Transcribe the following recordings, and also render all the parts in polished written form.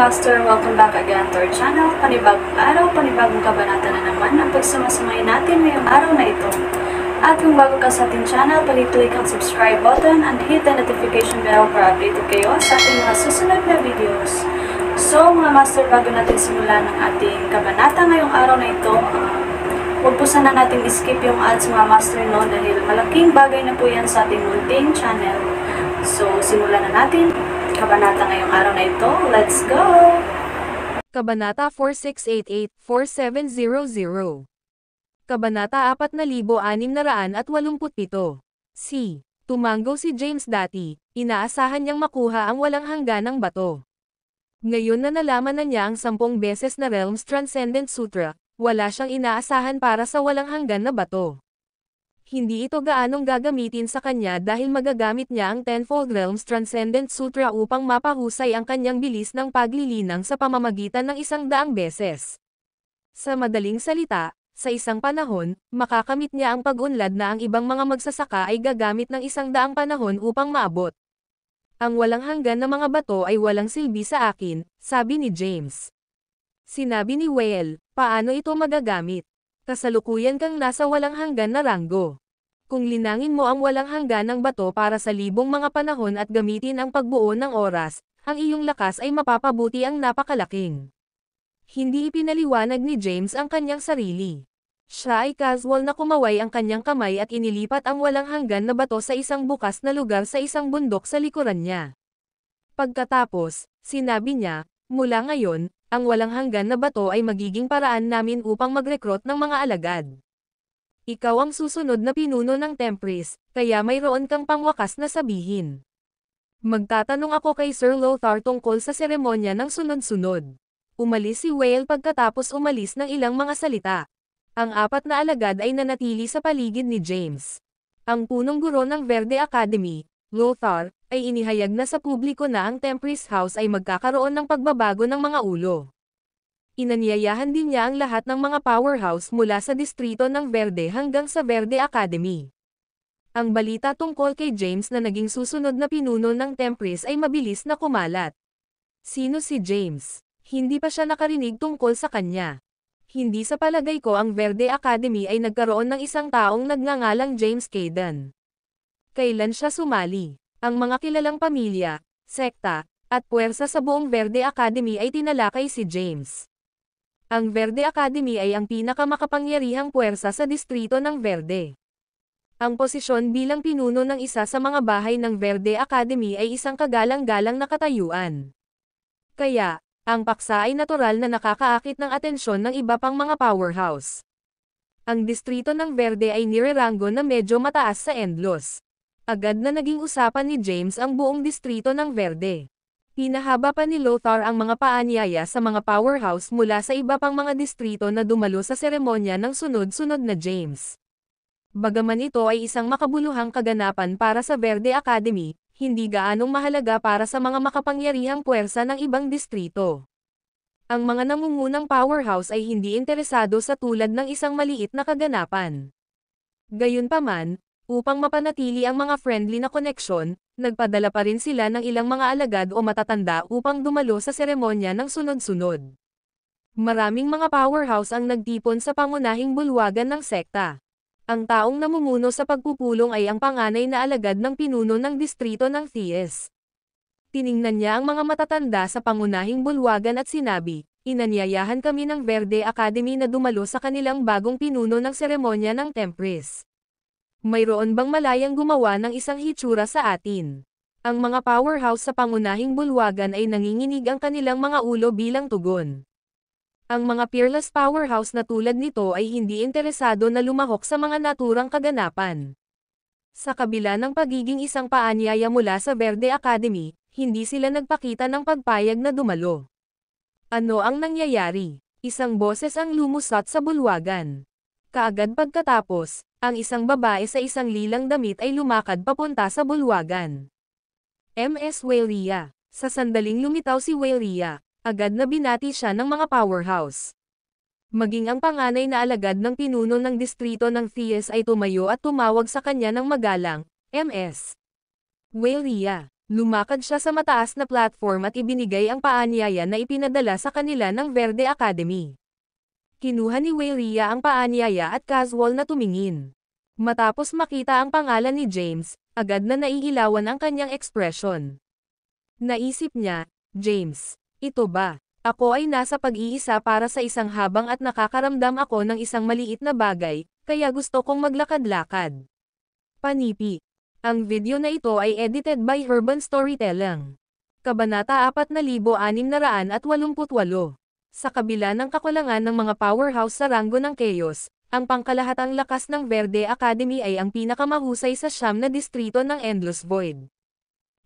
Master, welcome back again to our channel. Panibagong araw, panibagong kabanata na naman ang pagsumasamayin natin ngayong araw na ito. At kung bago ka sa ating channel, pag-click ang subscribe button and hit the notification bell para updated kayo sa ating mga susunod na videos. So mga Master, bago natin simulan ang ating kabanata ngayong araw na ito, huwag po sana natin skip yung ads mga Master, no, dahil malaking bagay na po yan sa ating munting channel. So simulan na natin kabanata ngayong araw na ito. Let's go! Kabanata 4688-4700. Kabanata 4687. C. Tumango si James dati, inaasahan niyang makuha ang walang hangganang bato. Ngayon na nalaman na niya ang 10 beses na Realms Transcendent Sutra, wala siyang inaasahan para sa walang hanggan na bato. Hindi ito gaanong gagamitin sa kanya dahil magagamit niya ang Tenfold Realms Transcendent Sutra upang mapahusay ang kanyang bilis ng paglilinang sa pamamagitan ng 100 beses. Sa madaling salita, sa isang panahon, makakamit niya ang pag-unlad na ang ibang mga magsasaka ay gagamit ng 100 panahon upang maabot. Ang walang hanggan na mga bato ay walang silbi sa akin, sabi ni James. Sinabi ni Whale, paano ito magagamit? Kasalukuyan kang nasa walang hanggan na ranggo. Kung linangin mo ang walang hanggan ng bato para sa libong mga panahon at gamitin ang pagbuo ng oras, ang iyong lakas ay mapapabuti ang napakalaking. Hindi ipinaliwanag ni James ang kanyang sarili. Siya ay casual na kumaway ang kanyang kamay at inilipat ang walang hanggan na bato sa isang bukas na lugar sa isang bundok sa likuran niya. Pagkatapos, sinabi niya, mula ngayon, ang walang hanggan na bato ay magiging paraan namin upang mag-recruit ng mga alagad. Ikaw ang susunod na pinuno ng Tempris, kaya mayroon kang pangwakas na sabihin. Magtatanong ako kay Sir Lothar tungkol sa seremonya ng sunod-sunod. Umalis si Whale pagkatapos umalis ng ilang mga salita. Ang 4 na alagad ay nanatili sa paligid ni James. Ang punong guro ng Verde Academy, Lothar, ay inihayag na sa publiko na ang Tempris House ay magkakaroon ng pagbabago ng mga ulo. Inanyayahan din niya ang lahat ng mga powerhouse mula sa distrito ng Verde hanggang sa Verde Academy. Ang balita tungkol kay James na naging susunod na pinuno ng Tempris ay mabilis na kumalat. Sino si James? Hindi pa siya nakarinig tungkol sa kanya. Hindi sa palagay ko ang Verde Academy ay nagkaroon ng isang taong nagngangalang James Caden. Kailan siya sumali? Ang mga kilalang pamilya, sekta, at puwersa sa buong Verde Academy ay tinalakay si James. Ang Verde Academy ay ang pinakamakapangyarihang puwersa sa distrito ng Verde. Ang posisyon bilang pinuno ng isa sa mga bahay ng Verde Academy ay isang kagalang-galang na katayuan. Kaya, ang paksa ay natural na nakakaakit ng atensyon ng iba pang mga powerhouse. Ang distrito ng Verde ay nireranggo na medyo mataas sa Endlos. Agad na naging usapan ni James ang buong distrito ng Verde. Pinahaba pa ni Lothar ang mga paanyaya sa mga powerhouse mula sa iba pang mga distrito na dumalo sa seremonya ng sunod-sunod na James. Bagaman ito ay isang makabuluhang kaganapan para sa Verde Academy, hindi gaanong mahalaga para sa mga makapangyarihang puwersa ng ibang distrito. Ang mga nangungunang powerhouse ay hindi interesado sa tulad ng isang maliit na kaganapan. Gayunpaman, upang mapanatili ang mga friendly na koneksyon, nagpadala pa rin sila ng ilang mga alagad o matatanda upang dumalo sa seremonya ng sunod-sunod. Maraming mga powerhouse ang nagtipon sa pangunahing bulwagan ng sekta. Ang taong namumuno sa pagpupulong ay ang panganay na alagad ng pinuno ng distrito ng Thies. Tiningnan niya ang mga matatanda sa pangunahing bulwagan at sinabi, inanyayahan kami ng Verde Academy na dumalo sa kanilang bagong pinuno ng seremonya ng Tempris. Mayroon bang malayang gumawa ng isang hitsura sa atin? Ang mga powerhouse sa pangunahing bulwagan ay nanginginig ang kanilang mga ulo bilang tugon. Ang mga peerless powerhouse na tulad nito ay hindi interesado na lumahok sa mga naturang kaganapan. Sa kabila ng pagiging isang paanyaya mula sa Verde Academy, hindi sila nagpakita ng pagpayag na dumalo. Ano ang nangyayari? Isang boses ang lumusot sa bulwagan. Kaagad pagkatapos, ang isang babae sa isang lilang damit ay lumakad papunta sa bulwagan. Ms. Whalia. Sa sandaling lumitaw si Whalia, agad na binati siya ng mga powerhouse. Maging ang panganay na alagad ng pinuno ng distrito ng Thies ay tumayo at tumawag sa kanya ng magalang, Ms. Whalia. Lumakad siya sa mataas na platform at ibinigay ang paanyaya na ipinadala sa kanila ng Verde Academy. Kinuha ni Weyria ang paanyaya at casual na tumingin. Matapos makita ang pangalan ni James, agad na naiilawan ang kanyang ekspresyon. Naisip niya, James, ito ba? Ako ay nasa pag-iisa para sa isang habang at nakakaramdam ako ng isang maliit na bagay, kaya gusto kong maglakad-lakad. Panipi. Ang video na ito ay edited by Urban Storytelling. Kabanata 4688. Sa kabila ng kakulangan ng mga powerhouse sa ranggo ng Chaos, ang pangkalahatang lakas ng Verde Academy ay ang pinakamahusay sa 9 na distrito ng Endless Void.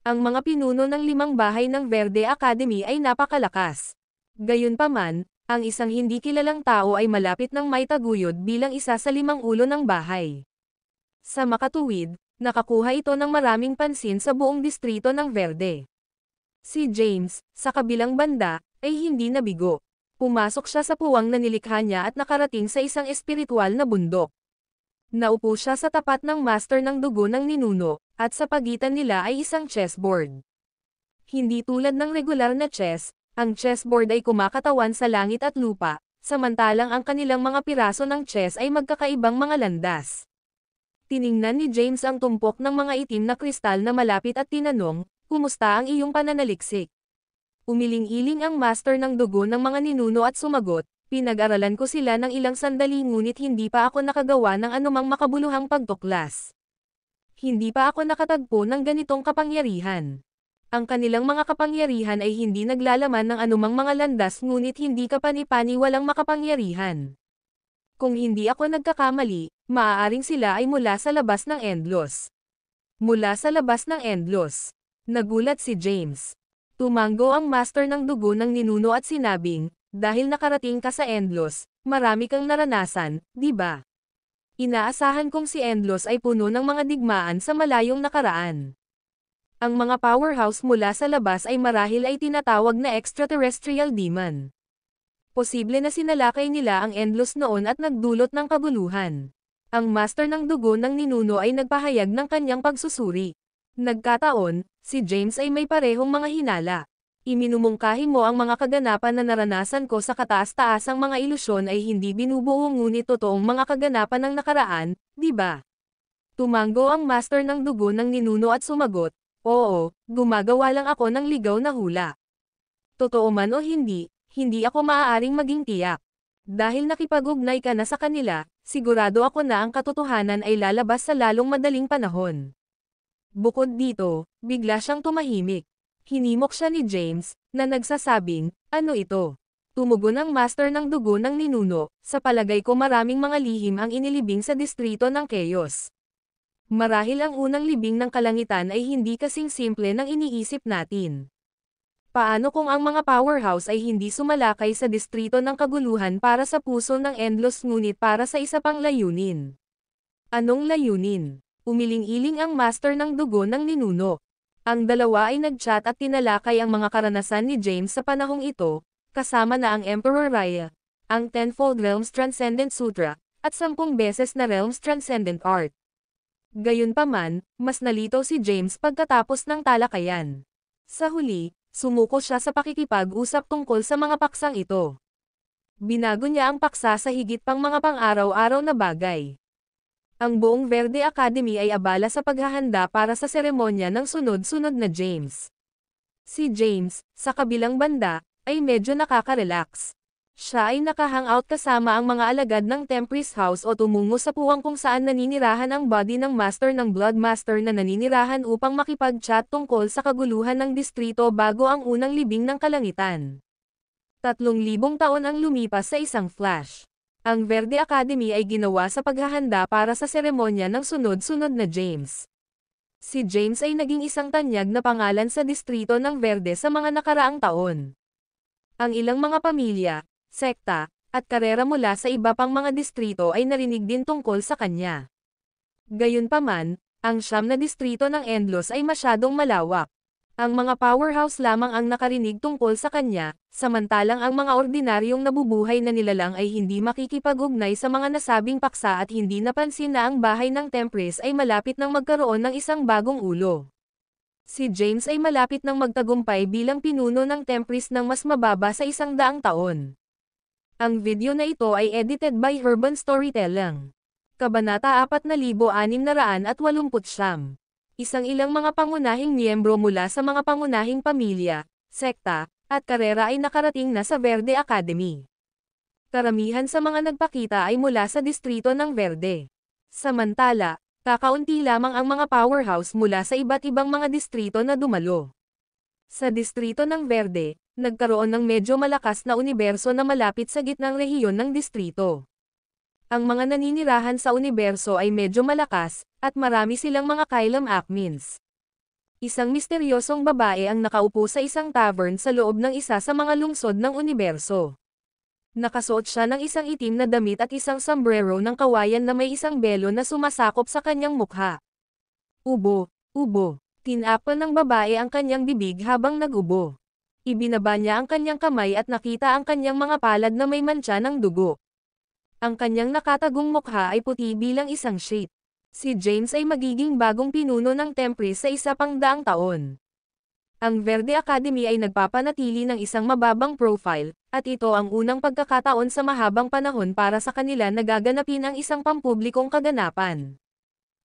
Ang mga pinuno ng 5 bahay ng Verde Academy ay napakalakas. Gayunpaman, ang isang hindi kilalang tao ay malapit ng maitaguyod bilang isa sa 5 ulo ng bahay. Sa makatuwid, nakakuha ito ng maraming pansin sa buong distrito ng Verde. Si James, sa kabilang banda, ay hindi nabigo. Pumasok siya sa puwang na nilikha niya at nakarating sa isang espiritual na bundok. Naupo siya sa tapat ng master ng dugo ng ninuno, at sa pagitan nila ay isang chessboard. Hindi tulad ng regular na chess, ang chessboard ay kumakatawan sa langit at lupa, samantalang ang kanilang mga piraso ng chess ay magkakaibang mga landas. Tiningnan ni James ang tumpok ng mga itim na kristal na malapit at tinanong, "Kumusta ang iyong pananaliksik?" Umiling-iling ang master ng dugo ng mga ninuno at sumagot, "Pinag-aralan ko sila ng ilang sandali ngunit hindi pa ako nakagawa ng anumang makabuluhang pagtuklas. Hindi pa ako nakatagpo ng ganitong kapangyarihan. Ang kanilang mga kapangyarihan ay hindi naglalaman ng anumang mga landas ngunit hindi kapani-pani walang makapangyarihan. Kung hindi ako nagkakamali, maaaring sila ay mula sa labas ng Endless." Mula sa labas ng Endless. Nagulat si James. Tumango ang master ng dugo ng ninuno at sinabing, "Dahil nakarating ka sa Endless, marami kang naranasan, di ba? Inaasahan kong si Endless ay puno ng mga digmaan sa malayong nakaraan. Ang mga powerhouse mula sa labas ay marahil ay tinatawag na extraterrestrial demon. Posible na sinalakay nila ang Endless noon at nagdulot ng kabuluhan." Ang master ng dugo ng ninuno ay nagpahayag ng kanyang pagsusuri. Nagkataon, si James ay may parehong mga hinala. "Iminumungkahi mo ang mga kaganapan na naranasan ko sa kataas-taasang mga ilusyon ay hindi binubuo ngunit totoong mga kaganapan ng nakaraan, di ba?" Tumango ang master ng dugo ng ninuno at sumagot, "Oo, gumagawa lang ako ng ligaw na hula. Totoo man o hindi, hindi ako maaaring maging tiyak. Dahil nakipag-ugnay ka na sa kanila, sigurado ako na ang katotohanan ay lalabas sa lalong madaling panahon." Bukod dito, bigla siyang tumahimik. Hinimok siya ni James, na nagsasabing, "Ano ito?" Tumugon ang master ng dugo ng ninuno, "Sa palagay ko maraming mga lihim ang inilibing sa distrito ng Chaos. Marahil ang unang libing ng kalangitan ay hindi kasing simple ng iniisip natin. Paano kung ang mga powerhouse ay hindi sumalakay sa distrito ng kaguluhan para sa puso ng Endless ngunit para sa isa pang layunin?" "Anong layunin?" Umiling-iling ang master ng dugo ng ninuno. Ang dalawa ay nagchat at tinalakay ang mga karanasan ni James sa panahong ito, kasama na ang Emperor Raya, ang Tenfold Realms Transcendent Sutra, at 10 beses na Realms Transcendent Art. Gayunpaman, mas nalito si James pagkatapos ng talakayan. Sa huli, sumuko siya sa pakikipag-usap tungkol sa mga paksang ito. Binago niya ang paksa sa higit pang mga pang-araw-araw na bagay. Ang buong Verde Academy ay abala sa paghahanda para sa seremonya ng sunod-sunod na James. Si James, sa kabilang banda, ay medyo nakaka-relax. Siya ay naka-hangout kasama ang mga alagad ng Tempest House o tumungo sa puwang kung saan naninirahan ang body ng Master ng Blood Master na naninirahan upang makipag-chat tungkol sa kaguluhan ng distrito bago ang unang libing ng kalangitan. 3,000 taon ang lumipas sa isang flash. Ang Verde Academy ay ginawa sa paghahanda para sa seremonya ng sunod-sunod na James. Si James ay naging isang tanyag na pangalan sa distrito ng Verde sa mga nakaraang taon. Ang ilang mga pamilya, sekta, at karera mula sa iba pang mga distrito ay narinig din tungkol sa kanya. Gayunpaman, ang 9 na distrito ng Endless ay masyadong malawak. Ang mga powerhouse lamang ang nakarinig tungkol sa kanya, samantalang ang mga ordinaryong nabubuhay na nilalang ay hindi makikipag-ugnay sa mga nasabing paksa at hindi napansin na ang bahay ng Tempest ay malapit nang magkaroon ng isang bagong ulo. Si James ay malapit ng magtagumpay bilang pinuno ng Tempris ng mas mababa sa 100 taon. Ang video na ito ay edited by Urban Storytelling. Kabanata 4689. Isang ilang mga pangunahing miyembro mula sa mga pangunahing pamilya, sekta, at karera ay nakarating na sa Verde Academy. Karamihan sa mga nagpakita ay mula sa distrito ng Verde. Samantala, kakaunti lamang ang mga powerhouse mula sa iba't ibang mga distrito na dumalo. Sa distrito ng Verde, nagkaroon ng medyo malakas na universo na malapit sa gitnang rehiyon ng distrito. Ang mga naninirahan sa universo ay medyo malakas, at marami silang mga Kylum Acmins. Isang misteryosong babae ang nakaupo sa isang tavern sa loob ng isa sa mga lungsod ng universo. Nakasuot siya ng isang itim na damit at isang sombrero ng kawayan na may isang belo na sumasakop sa kanyang mukha. Ubo, ubo. Tinapon ng babae ang kanyang bibig habang nag-ubo. Ibinaba niya ang kanyang kamay at nakita ang kanyang mga palad na may mantsa ng dugo. Ang kanyang nakatagong mukha ay puti bilang isang sheet. Si James ay magiging bagong pinuno ng Tempris sa 100 taon. Ang Verde Academy ay nagpapanatili ng isang mababang profile, at ito ang unang pagkakataon sa mahabang panahon para sa kanila na gaganapin ang isang pampublikong kaganapan.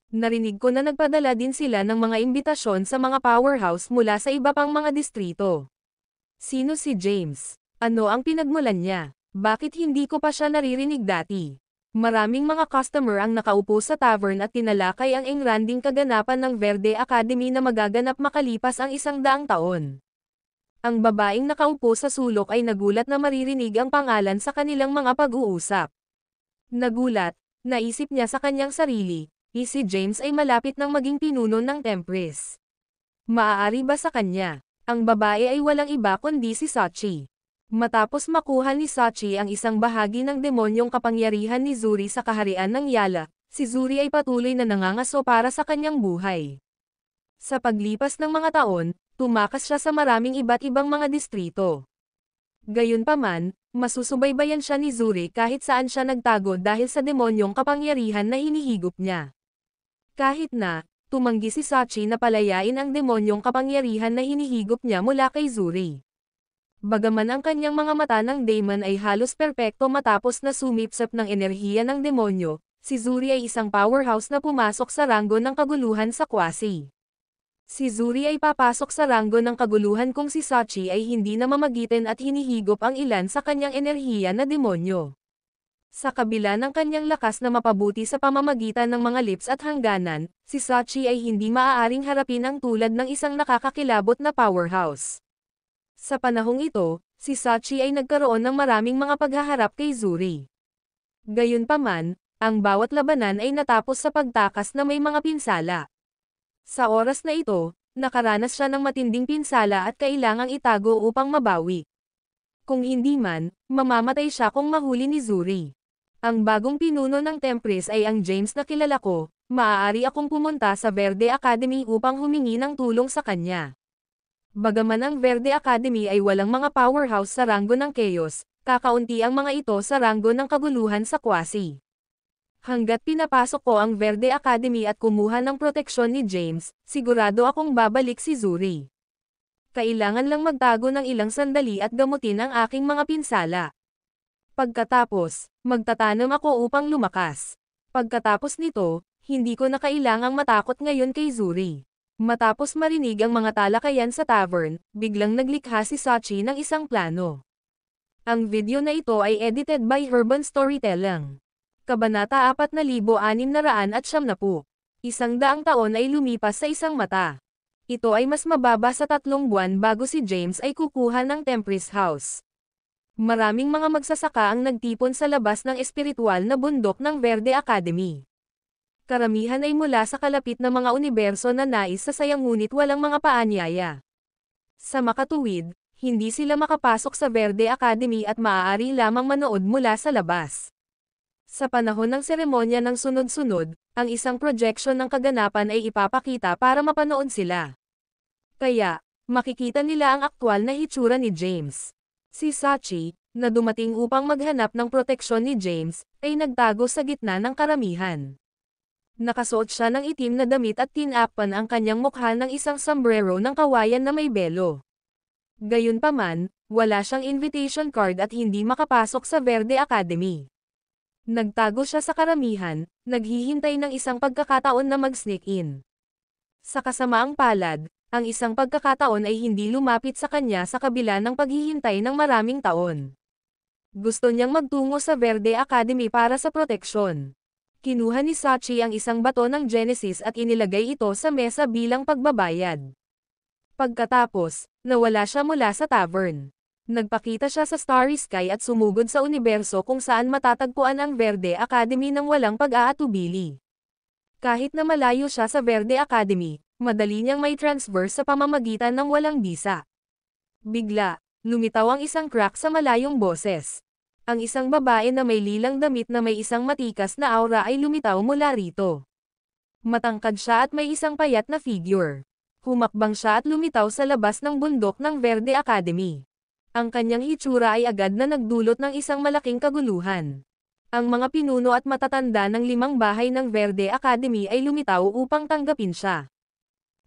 Narinig ko na nagpadala din sila ng mga imbitasyon sa mga powerhouse mula sa iba pang mga distrito. Sino si James? Ano ang pinagmulan niya? Bakit hindi ko pa siya naririnig dati? Maraming mga customer ang nakaupo sa tavern at tinalakay ang engranding kaganapan ng Verde Academy na magaganap makalipas ang 100 taon. Ang babaeng nakaupo sa sulok ay nagulat na maririnig ang pangalan sa kanilang mga pag-uusap. Nagulat, naisip niya sa kanyang sarili, si James ay malapit ng maging pinuno ng Tempris. Maaari ba sa kanya? Ang babae ay walang iba kundi si Sachi. Matapos makuha ni Sachi ang isang bahagi ng demonyong kapangyarihan ni Zuri sa kaharian ng Yala, si Zuri ay patuloy na nangangaso para sa kanyang buhay. Sa paglipas ng mga taon, tumakas siya sa maraming iba't ibang mga distrito. Gayunpaman, masusubaybayan siya ni Zuri kahit saan siya nagtago dahil sa demonyong kapangyarihan na hinihigop niya. Kahit na, tumanggi si Sachi na palayain ang demonyong kapangyarihan na hinihigop niya mula kay Zuri. Bagaman ang kanyang mga mata ng daemon ay halos perpekto matapos na sumipsap ng enerhiya ng demonyo, si Zuri ay isang powerhouse na pumasok sa ranggo ng kaguluhan sa Quasi. Si Zuri ay papasok sa ranggo ng kaguluhan kung si Sachi ay hindi na mamagitin at hinihigop ang ilan sa kanyang enerhiya na demonyo. Sa kabila ng kanyang lakas na mapabuti sa pamamagitan ng mga lips at hangganan, si Sachi ay hindi maaaring harapin ang tulad ng isang nakakakilabot na powerhouse. Sa panahong ito, si Sachi ay nagkaroon ng maraming mga paghaharap kay Zuri. Gayunpaman, ang bawat labanan ay natapos sa pagtakas na may mga pinsala. Sa oras na ito, nakaranas siya ng matinding pinsala at kailangang itago upang mabawi. Kung hindi man, mamamatay siya kung mahuli ni Zuri. Ang bagong pinuno ng Tempris ay ang James na kilala ko, maaari akong pumunta sa Verde Academy upang humingi ng tulong sa kanya. Bagaman ang Verde Academy ay walang mga powerhouse sa ranggo ng Chaos, kakaunti ang mga ito sa ranggo ng kaguluhan sa Quasi. Hanggat pinapasok ko ang Verde Academy at kumuha ng proteksyon ni James, sigurado akong babalik si Zuri. Kailangan lang magtago ng ilang sandali at gamutin ang aking mga pinsala. Pagkatapos, magtatanong ako upang lumakas. Pagkatapos nito, hindi ko na kailangang matakot ngayon kay Zuri. Matapos marinig ang mga talakayan sa tavern, biglang naglikha si Sachi ng isang plano. Ang video na ito ay edited by Urban Storytelling. Kabanata 4690. 100 taon ay lumipas sa isang mata. Ito ay mas mababa sa 3 buwan bago si James ay kukuha ng Tempris House. Maraming mga magsasaka ang nagtipon sa labas ng espiritual na bundok ng Verde Academy. Karamihan ay mula sa kalapit na mga universo na nais sasayang ngunit walang mga paanyaya. Sa makatuwid, hindi sila makapasok sa Verde Academy at maaari lamang manood mula sa labas. Sa panahon ng seremonya ng sunod-sunod, ang isang projection ng kaganapan ay ipapakita para mapanood sila. Kaya, makikita nila ang aktwal na hitsura ni James. Si Sachi, na dumating upang maghanap ng proteksyon ni James, ay nagtago sa gitna ng karamihan. Nakasuot siya ng itim na damit at tinakpan ang kanyang mukha ng isang sombrero ng kawayan na may belo. Gayunpaman, wala siyang invitation card at hindi makapasok sa Verde Academy. Nagtago siya sa karamihan, naghihintay ng isang pagkakataon na mag-sneak in. Sa kasamaang palad, ang isang pagkakataon ay hindi lumapit sa kanya sa kabila ng paghihintay ng maraming taon. Gusto niyang magtungo sa Verde Academy para sa proteksyon. Kinuha ni Sachi ang isang bato ng Genesis at inilagay ito sa mesa bilang pagbabayad. Pagkatapos, nawala siya mula sa tavern. Nagpakita siya sa Starry Sky at sumugod sa universo kung saan matatagpuan ang Verde Academy ng walang pag-aatubili. Kahit na malayo siya sa Verde Academy, madali niyang may transfer sa pamamagitan ng walang bisa. Bigla, lumitaw ang isang crack sa malayong boses. Ang isang babae na may lilang damit na may isang matikas na aura ay lumitaw mula rito. Matangkad siya at may isang payat na figure. Humakbang siya at lumitaw sa labas ng bundok ng Verde Academy. Ang kanyang hitsura ay agad na nagdulot ng isang malaking kaguluhan. Ang mga pinuno at matatanda ng 5 bahay ng Verde Academy ay lumitaw upang tanggapin siya.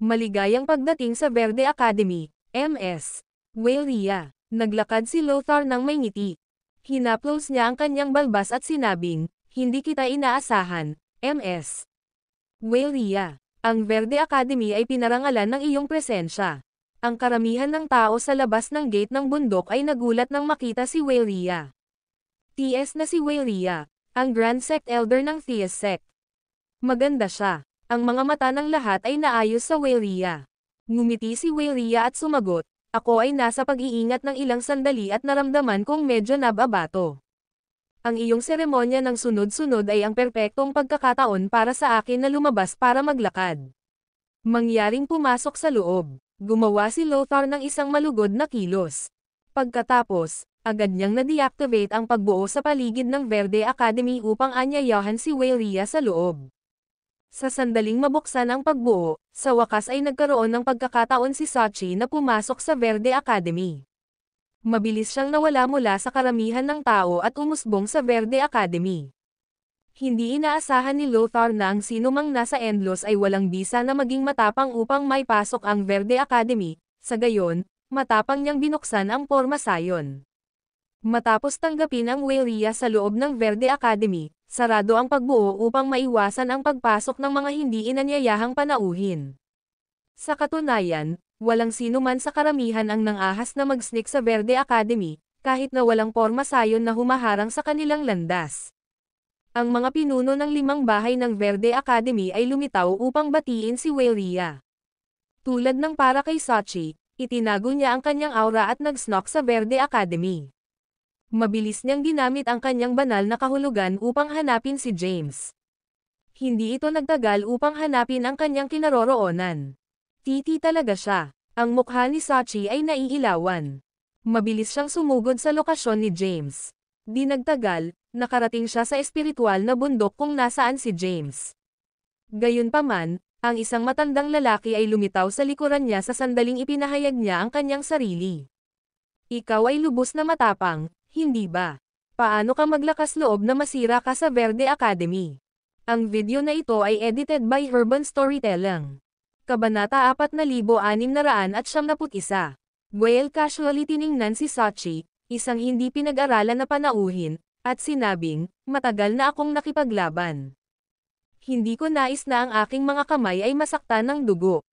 Maligayang pagdating sa Verde Academy, Ms. Waleria. Naglakad si Lothar ng may ngiti. Hinaplos niya ang kanyang balbas at sinabing, "Hindi kita inaasahan, Ms. Waleria. Ang Verde Academy ay pinarangalan ng iyong presensya." Ang karamihan ng tao sa labas ng gate ng bundok ay nagulat nang makita si Waleria. TS na si Waleria, ang Grand Sect Elder ng TS Sect. Maganda siya. Ang mga mata ng lahat ay naayos sa Waleria. Ngumiti si Waleria at sumagot, "Ako ay nasa pag-iingat ng ilang sandali at naramdaman kong medyo nababato. Ang iyong seremonya ng sunod-sunod ay ang perpektong pagkakataon para sa akin na lumabas para maglakad." Mangyaring pumasok sa loob. Gumawa si Lothar ng isang malugod na kilos. Pagkatapos, agad niyang na-deactivate ang pagbuo sa paligid ng Verde Academy upang anyayahan si Waleria sa loob. Sa sandaling mabuksan ang pagbuo, sa wakas ay nagkaroon ng pagkakataon si Sachi na pumasok sa Verde Academy. Mabilis siyang nawala mula sa karamihan ng tao at umusbong sa Verde Academy. Hindi inaasahan ni Lothar na ang sinumang nasa Endlos ay walang bisa na maging matapang upang may pasok ang Verde Academy, sa gayon, matapang niyang binuksan ang porma sayon. Matapos tanggapin ang Waleria sa loob ng Verde Academy, sarado ang pagbuo upang maiwasan ang pagpasok ng mga hindi inanyayahang panauhin. Sa katunayan, walang sino man sa karamihan ang nangahas na mag-sneak sa Verde Academy, kahit na walang porma sayon na humaharang sa kanilang landas. Ang mga pinuno ng 5 bahay ng Verde Academy ay lumitaw upang batiin si Waleria. Tulad ng para kay Sachi, itinago niya ang kanyang aura at nag-snock sa Verde Academy. Mabilis niyang ginamit ang kanyang banal na kahulugan upang hanapin si James. Hindi ito nagtagal upang hanapin ang kanyang kinaroroonan. Titi talaga siya. Ang mukha ni Sachi ay naiilawan. Mabilis siyang sumugod sa lokasyon ni James. Di nagtagal, nakarating siya sa espiritual na bundok kung nasaan si James. Gayunpaman, ang isang matandang lalaki ay lumitaw sa likuran niya sa sandaling ipinahayag niya ang kanyang sarili. "Ikaw ay lubos na matapang, hindi ba? Paano ka maglakas loob na masira ka sa Verde Academy?" Ang video na ito ay edited by Herban Storytelling. Kabanata 4691. Whale casually tiningnan si Sachi, isang hindi pinag-aralan na panauhin, at sinabing, "Matagal na akong nakipaglaban. Hindi ko nais na ang aking mga kamay ay masaktan ng dugo.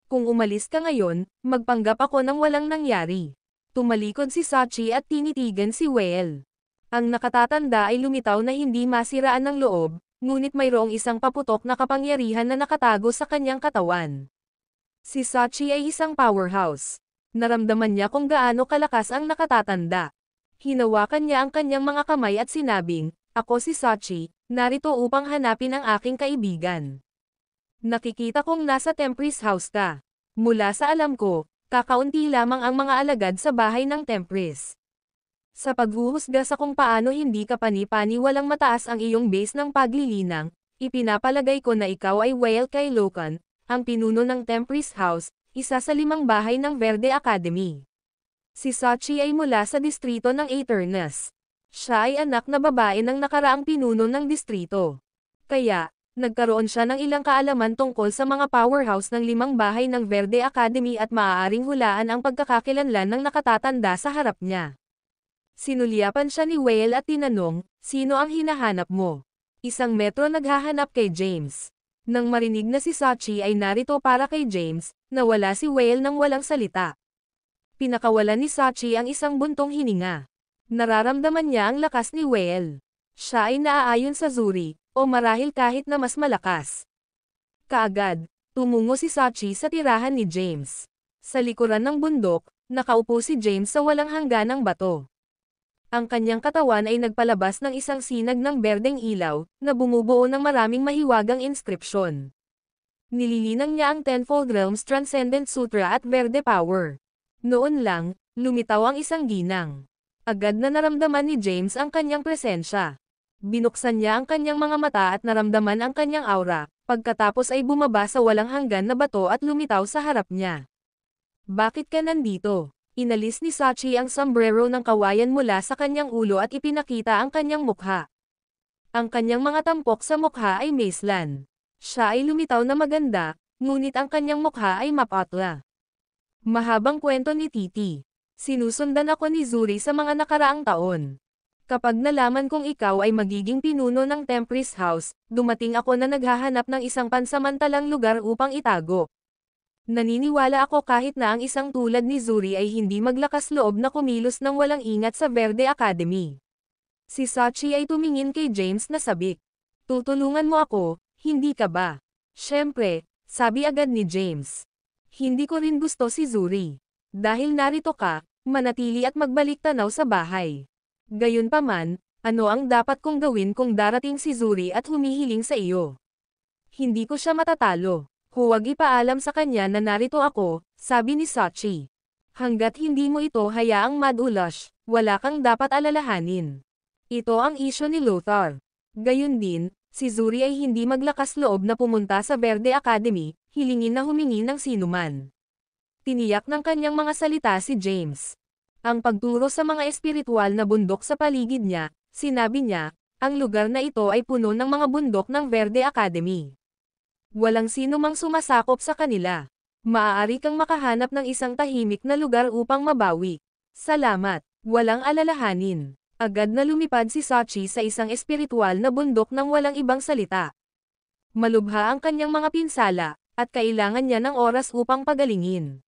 Kung umalis ka ngayon, magpanggap ako ng walang nangyari." Tumalikod si Sachi at tinitigan si Whale. Ang nakatatanda ay lumitaw na hindi masiraan ng loob, ngunit mayroong isang paputok na kapangyarihan na nakatago sa kanyang katawan. Si Sachi ay isang powerhouse. Naramdaman niya kung gaano kalakas ang nakatatanda. Hinawakan niya ang kanyang mga kamay at sinabing, "Ako si Sachi, narito upang hanapin ang aking kaibigan. Nakikita kong nasa Tempris House ka. Mula sa alam ko, kakaunti lamang ang mga alagad sa bahay ng Tempris. Sa paghuhusga sa kung paano hindi ka pani-pani walang mataas ang iyong base ng paglilinang, ipinapalagay ko na ikaw ay Whale Kailokan, ang pinuno ng Tempris House, isa sa 5 bahay ng Verde Academy." Si Sachi ay mula sa distrito ng Aeternus. Siya ay anak na babae ng nakaraang pinuno ng distrito. Kaya, Nagkaroon siya ng ilang kaalaman tungkol sa mga powerhouse ng 5 bahay ng Verde Academy at maaaring hulaan ang pagkakakilanlan ng nakatatanda sa harap niya. Sinulyapan siya ni Whale at tinanong, "Sino ang hinahanap mo?" Isang metro naghahanap kay James. Nang marinig na si Sachi ay narito para kay James, nawala si Whale nang walang salita. Pinakawalan ni Sachi ang isang buntong hininga. Nararamdaman niya ang lakas ni Whale. Siya ay naaayon sa Zuri, o marahil kahit na mas malakas. Kaagad, tumungo si Sachi sa tirahan ni James. Sa likuran ng bundok, nakaupo si James sa walang hangganang bato. Ang kanyang katawan ay nagpalabas ng isang sinag ng berdeng ilaw, na bumubuo ng maraming mahiwagang inskripsyon. Nililinang niya ang Tenfold Realms Transcendent Sutra at Verde Power. Noon lang, lumitaw ang isang ginang. Agad na naramdaman ni James ang kanyang presensya. Binuksan niya ang kanyang mga mata at naramdaman ang kanyang aura, pagkatapos ay bumaba sa walang hanggan na bato at lumitaw sa harap niya. "Bakit ka nandito?" Inalis ni Sachi ang sombrero ng kawayan mula sa kanyang ulo at ipinakita ang kanyang mukha. Ang kanyang mga tampok sa mukha ay mazelan. Siya ay lumitaw na maganda, ngunit ang kanyang mukha ay mapatla. Mahabang kwento ni Titi. Sinusundan ako ni Zuri sa mga nakaraang taon. Kapag nalaman kong ikaw ay magiging pinuno ng Tempris House, dumating ako na naghahanap ng isang pansamantalang lugar upang itago. Naniniwala ako kahit na ang isang tulad ni Zuri ay hindi maglakas loob na kumilos ng walang ingat sa Verde Academy. Si Sachi ay tumingin kay James na sabik. "Tutulungan mo ako, hindi ka ba?" "Siyempre," sabi agad ni James. "Hindi ko rin gusto si Zuri. Dahil narito ka, manatili at magbalik tanaw sa bahay. Gayunpaman, ano ang dapat kong gawin kung darating si Zuri at humihiling sa iyo? Hindi ko siya matatalo. Huwag ipaalam sa kanya na narito ako," sabi ni Sachi. "Hanggat hindi mo ito hayaang madulash, wala kang dapat alalahanin. Ito ang isyo ni Lothar. Gayun din, si Zuri ay hindi maglakas loob na pumunta sa Verde Academy, hilingin na humingi ng sinuman." Tiniyak ng kanyang mga salita si James. Ang pagturo sa mga espiritual na bundok sa paligid niya, sinabi niya, ang lugar na ito ay puno ng mga bundok ng Verde Academy. Walang sino mang sumasakop sa kanila. Maaari kang makahanap ng isang tahimik na lugar upang mabawi. Salamat, walang alalahanin. Agad na lumipad si Sachi sa isang espiritual na bundok ng walang ibang salita. Malubha ang kanyang mga pinsala, at kailangan niya ng oras upang pagalingin.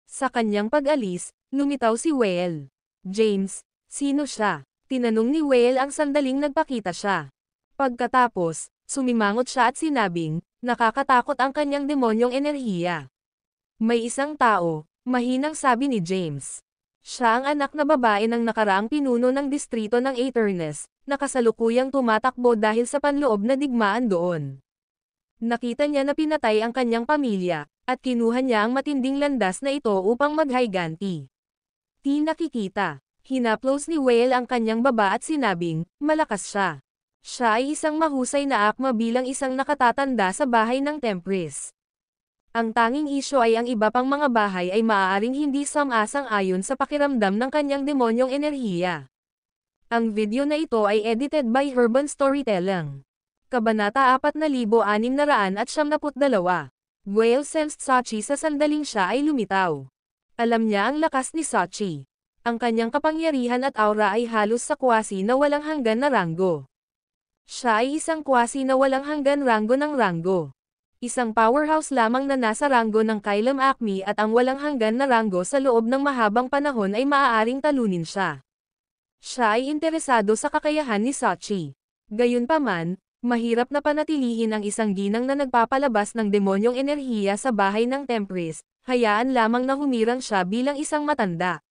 Sa kanyang pag-alis, lumitaw si Whale. "James, sino siya?" Tinanong ni Whale ang sandaling nagpakita siya. Pagkatapos, sumimangot siya at sinabing, nakakatakot ang kanyang demonyong enerhiya. "May isang tao," mahinang sabi ni James. Siya ang anak na babae ng nakaraang pinuno ng distrito ng Aeternus, na kasalukuyang tumatakbo dahil sa panloob na digmaan doon. Nakita niya na pinatay ang kanyang pamilya, at kinuha niya ang matinding landas na ito upang maghayganti. Di nakikita. Hinaplos ni Whale ang kanyang baba at sinabing, malakas siya. Siya ay isang mahusay na akma bilang isang nakatatanda sa bahay ng Tempris. Ang tanging isyo ay ang iba pang mga bahay ay maaaring hindi sam-asang-ayon sa pakiramdam ng kanyang demonyong enerhiya. Ang video na ito ay edited by Herban Storytelling. Kabanata 4692. Whale sensed Sachi sa sandaling siya ay lumitaw. Alam niya ang lakas ni Sachi. Ang kanyang kapangyarihan at aura ay halos sa kwasi na walang hanggan na ranggo. Siya ay isang kwasi na walang hanggan ranggo ng ranggo. Isang powerhouse lamang na nasa ranggo ng Kailam Acme at ang walang hanggan na ranggo sa loob ng mahabang panahon ay maaaring talunin siya. Siya ay interesado sa kakayahan ni Sachi. Gayunpaman, mahirap na panatilihin ang isang ginang na nagpapalabas ng demonyong enerhiya sa bahay ng Tempris, hayaan lamang na humirang siya bilang isang matanda.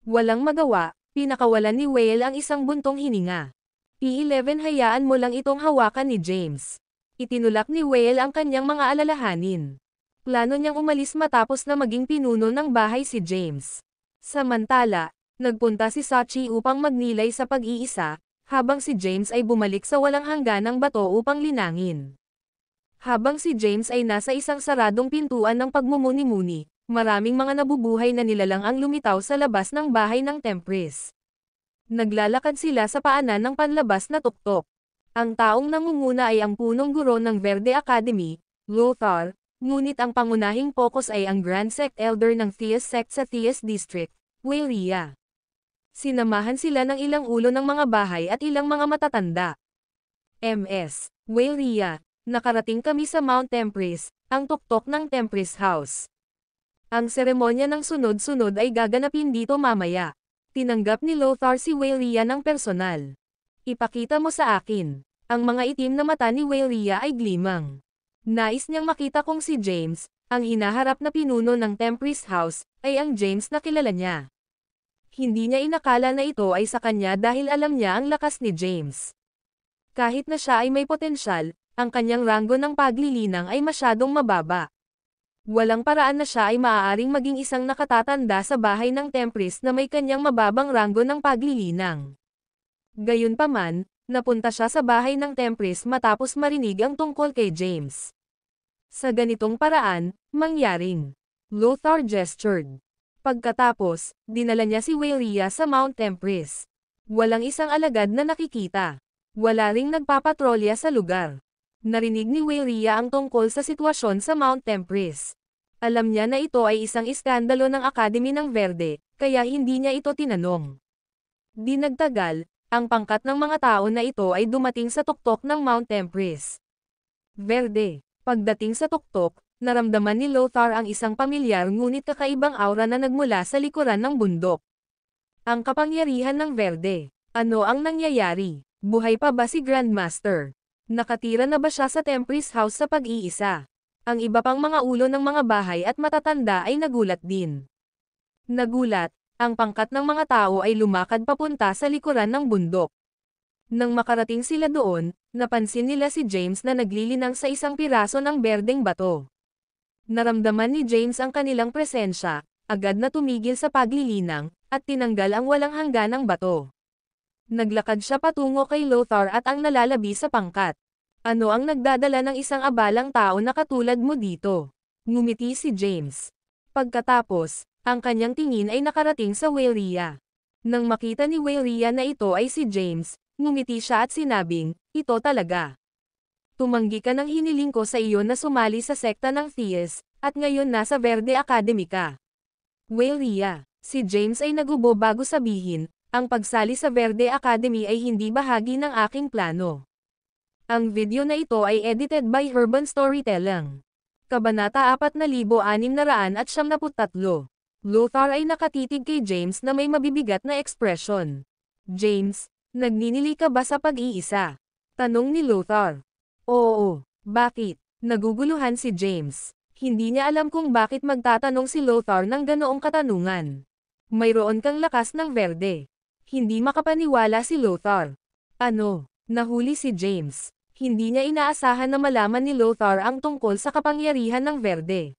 Walang magawa, pinakawalan ni Whale ang isang buntong hininga. P11 hayaan mo lang itong hawakan ni James. Itinulak ni Whale ang kanyang mga alalahanin. Plano niyang umalis matapos na maging pinuno ng bahay si James. Samantala, nagpunta si Sachi upang magnilay sa pag-iisa, habang si James ay bumalik sa walang hangganang bato upang linangin. Habang si James ay nasa isang saradong pintuan ng pagmumuni-muni, maraming mga nabubuhay na nilalang ang lumitaw sa labas ng bahay ng Tempris. Naglalakad sila sa paanan ng panlabas na tuktok. Ang taong nangunguna ay ang punong guro ng Verde Academy, Lothar, ngunit ang pangunahing focus ay ang Grand Sect Elder ng Theus Sect sa Theus District, Weyria. Sinamahan sila ng ilang ulo ng mga bahay at ilang mga matatanda. Ms. Weyria, nakarating kami sa Mount Tempris, ang tuktok ng Tempris House. Ang seremonya ng sunod-sunod ay gaganapin dito mamaya. Tinanggap ni Lothar si Weyria ng personal. Ipakita mo sa akin. Ang mga itim na mata ni Weyria ay glimang. Nais niyang makita kung si James, ang hinaharap na pinuno ng Tempris House, ay ang James na kilala niya. Hindi niya inakala na ito ay sa kanya dahil alam niya ang lakas ni James. Kahit na siya ay may potensyal, ang kanyang ranggo ng paglilinang ay masyadong mababa. Walang paraan na siya ay maaaring maging isang nakatatanda sa bahay ng Tempris na may kanyang mababang ranggo ng paglilinang. Gayunpaman, napunta siya sa bahay ng Tempris matapos marinig ang tungkol kay James. Sa ganitong paraan, mangyaring. Lothar gestured. Pagkatapos, dinala niya si Weyria sa Mount Tempris. Walang isang alagad na nakikita. Wala ring nagpapatrolya sa lugar. Narinig ni Weyria ang tungkol sa sitwasyon sa Mount Tempris. Alam niya na ito ay isang iskandalo ng Academy ng Verde, kaya hindi niya ito tinanong. Di nagtagal, ang pangkat ng mga tao na ito ay dumating sa tuktok ng Mount Tempris. Verde. Pagdating sa tuktok, naramdaman ni Lothar ang isang pamilyar ngunit kakaibang aura na nagmula sa likuran ng bundok. Ang kapangyarihan ng Verde. Ano ang nangyayari? Buhay pa ba si Grandmaster? Nakatira na ba siya sa Tempris House sa pag-iisa? Ang iba pang mga ulo ng mga bahay at matatanda ay nagulat din. Nagulat, ang pangkat ng mga tao ay lumakad papunta sa likuran ng bundok. Nang makarating sila doon, napansin nila si James na naglilinang sa isang piraso ng berdeng bato. Naramdaman ni James ang kanilang presensya, agad na tumigil sa paglilinang, at tinanggal ang walang hangganang bato. Naglakad siya patungo kay Lothar at ang nalalabi sa pangkat. Ano ang nagdadala ng isang abalang tao na katulad mo dito? Ngumiti si James. Pagkatapos, ang kanyang tingin ay nakarating sa Weyria. Nang makita ni Weyria na ito ay si James, ngumiti siya at sinabing, ito talaga. Tumanggi ka ng hiniling ko sa iyo na sumali sa sekta ng Theus, at ngayon nasa Verde Academy ka. Weyria, si James ay nagubo bago sabihin, ang pagsali sa Verde Academy ay hindi bahagi ng aking plano. Ang video na ito ay edited by Urban Storytelling. Kabanata 4693. Lothar ay nakatitig kay James na may mabibigat na ekspresyon. James, nagninili ka ba sa pag-iisa? Tanong ni Lothar. Oo, bakit? Naguguluhan si James. Hindi niya alam kung bakit magtatanong si Lothar ng ganoong katanungan. Mayroon kang lakas ng Verde. Hindi makapaniwala si Lothar. Ano? Nahuli si James. Hindi niya inaasahan na malaman ni Lothar ang tungkol sa kapangyarihan ng Verde.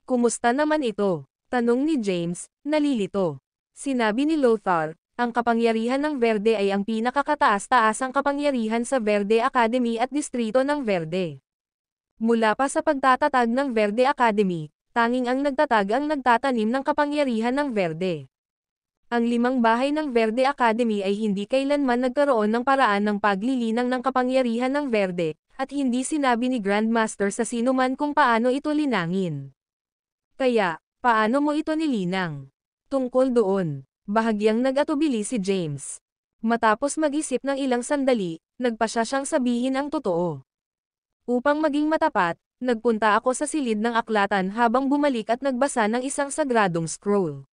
Kumusta naman ito? Tanong ni James, nalilito. Sinabi ni Lothar, ang kapangyarihan ng Verde ay ang pinakakataas-taasang kapangyarihan sa Verde Academy at distrito ng Verde. Mula pa sa pagtatatag ng Verde Academy, tanging ang nagtatag ang nagtatanim ng kapangyarihan ng Verde. Ang 5 bahay ng Verde Academy ay hindi kailanman nagkaroon ng paraan ng paglilinang ng kapangyarihan ng Verde, at hindi sinabi ni Grandmaster sa sinuman kung paano ito linangin. Kaya, paano mo ito nilinang? Tungkol doon, bahagyang nag-atubili si James. Matapos mag-isip ng ilang sandali, nagpasya siyang sabihin ang totoo. Upang maging matapat, nagpunta ako sa silid ng aklatan habang bumalik at nagbasa ng isang sagradong scroll.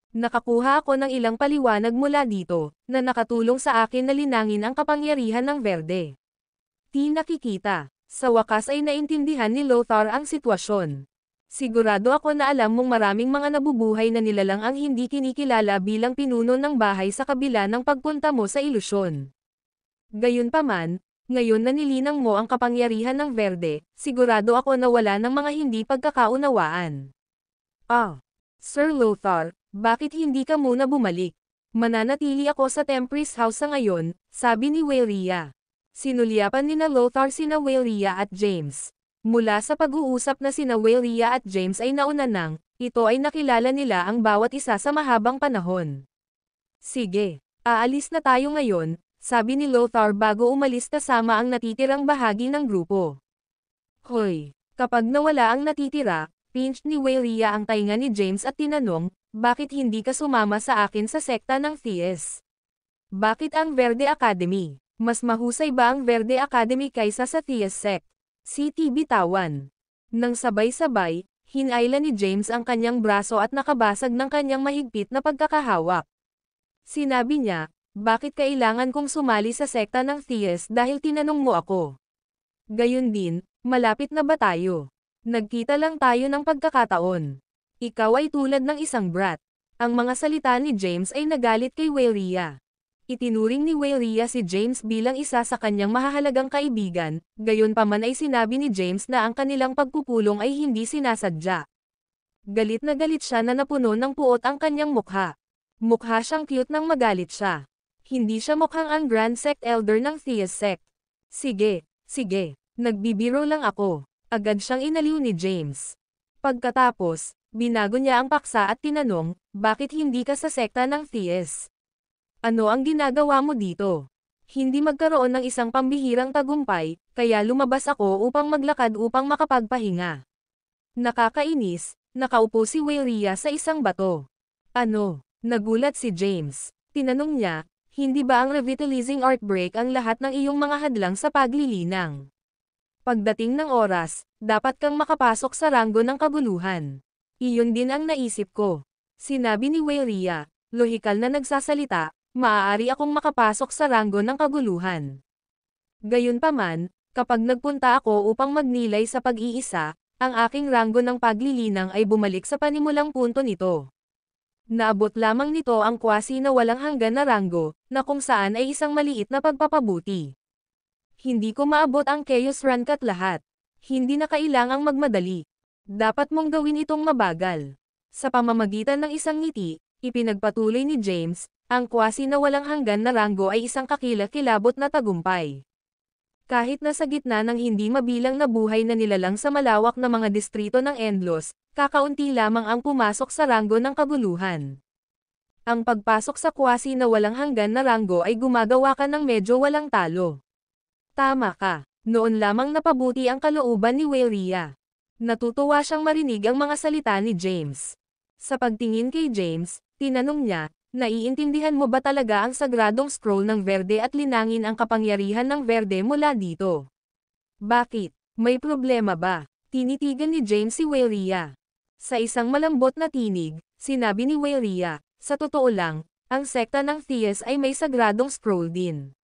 Nakakuha ako ng ilang paliwanag mula dito, na nakatulong sa akin na linangin ang kapangyarihan ng Verde. Di nakikita. Sa wakas ay naintindihan ni Lothar ang sitwasyon. Sigurado ako na alam mong maraming mga nabubuhay na nilalang ang hindi kinikilala bilang pinuno ng bahay sa kabila ng pagpunta mo sa ilusyon. Gayunpaman, ngayon na nilinang mo ang kapangyarihan ng Verde, sigurado ako na wala ng mga hindi pagkakaunawaan. Sir Lothar, bakit hindi ka muna bumalik? Mananatili ako sa Tempris House sa ngayon, sabi ni Weyria. Sinulyapan ni na Lothar sina Weyria at James. Mula sa pag-uusap na sina Weyria at James ay nauna nang, ito ay nakilala nila ang bawat isa sa mahabang panahon. Sige, aalis na tayo ngayon, Sabi ni Lothar bago umalis kasama ang natitirang bahagi ng grupo. Hoy, kapag nawala ang natitira, pinch ni Weylia ang tainga ni James at tinanong, bakit hindi ka sumama sa akin sa sekta ng Thies? Bakit ang Verde Academy? Mas mahusay ba ang Verde Academy kaysa sa Thies sect? CT bitawan. Nang sabay-sabay, hinayla ni James ang kanyang braso at nakabasag ng kanyang mahigpit na pagkakahawak. Sinabi niya, bakit kailangan kong sumali sa sekta ng Thies dahil tinanong mo ako? Gayun din, malapit na ba tayo? Nagkita lang tayo ng pagkakataon. Ikaw ay tulad ng isang brat. Ang mga salita ni James ay nagalit kay Weylia. Itinuring ni Weylia si James bilang isa sa kanyang mahahalagang kaibigan, gayunpaman ay sinabi ni James na ang kanilang pagpupulong ay hindi sinasadya. Galit na galit siya na napuno ng puot ang kanyang mukha. Mukha siyang cute nang magalit siya. Hindi siya mukhang ang Grand Sect Elder ng Thies sect. Sige, nagbibiro lang ako. Agad siyang inaliw ni James. Pagkatapos, binago niya ang paksa at tinanong, bakit hindi ka sa sekta ng Thies? Ano ang ginagawa mo dito? Hindi magkaroon ng isang pambihirang tagumpay, kaya lumabas ako upang maglakad upang makapagpahinga. Nakakainis, nakaupo si Weylia sa isang bato. Ano? Nagulat si James. Tinanong niya, hindi ba ang revitalizing art break ang lahat ng iyong mga hadlang sa paglilinang? Pagdating ng oras, dapat kang makapasok sa ranggo ng kaguluhan. Iyon din ang naisip ko. Sinabi ni Weylia, lohikal na nagsasalita, maaari akong makapasok sa ranggo ng kaguluhan. Gayunpaman, kapag nagpunta ako upang magnilay sa pag-iisa, ang aking ranggo ng paglilinang ay bumalik sa panimulang punto nito. Naabot lamang nito ang kwasi na walang hanggan na ranggo, na kung saan ay isang maliit na pagpapabuti. Hindi ko maabot ang Chaos Rank at lahat. Hindi na kailangang magmadali. Dapat mong gawin itong mabagal. Sa pamamagitan ng isang ngiti, ipinagpatuloy ni James, ang kwasi na walang hanggan na ranggo ay isang kakilakilabot na tagumpay. Kahit na sa gitna ng hindi mabilang na buhay na nilalang sa malawak na mga distrito ng Endlos, kakaunti lamang ang pumasok sa ranggo ng kaguluhan. Ang pagpasok sa kwasi na walang hanggan na ranggo ay gumagawa ka ng medyo walang talo. Tama ka, noon lamang napabuti ang kalooban ni Weylia. Natutuwa siyang marinig ang mga salita ni James. Sa pagtingin kay James, tinanong niya, naiintindihan mo ba talaga ang sagradong scroll ng Verde at linangin ang kapangyarihan ng Verde mula dito? Bakit? May problema ba? Tinitigan ni James si Weylia. Sa isang malambot na tinig, sinabi ni Weylia, sa totoo lang, ang sekta ng Thies ay may sagradong scroll din.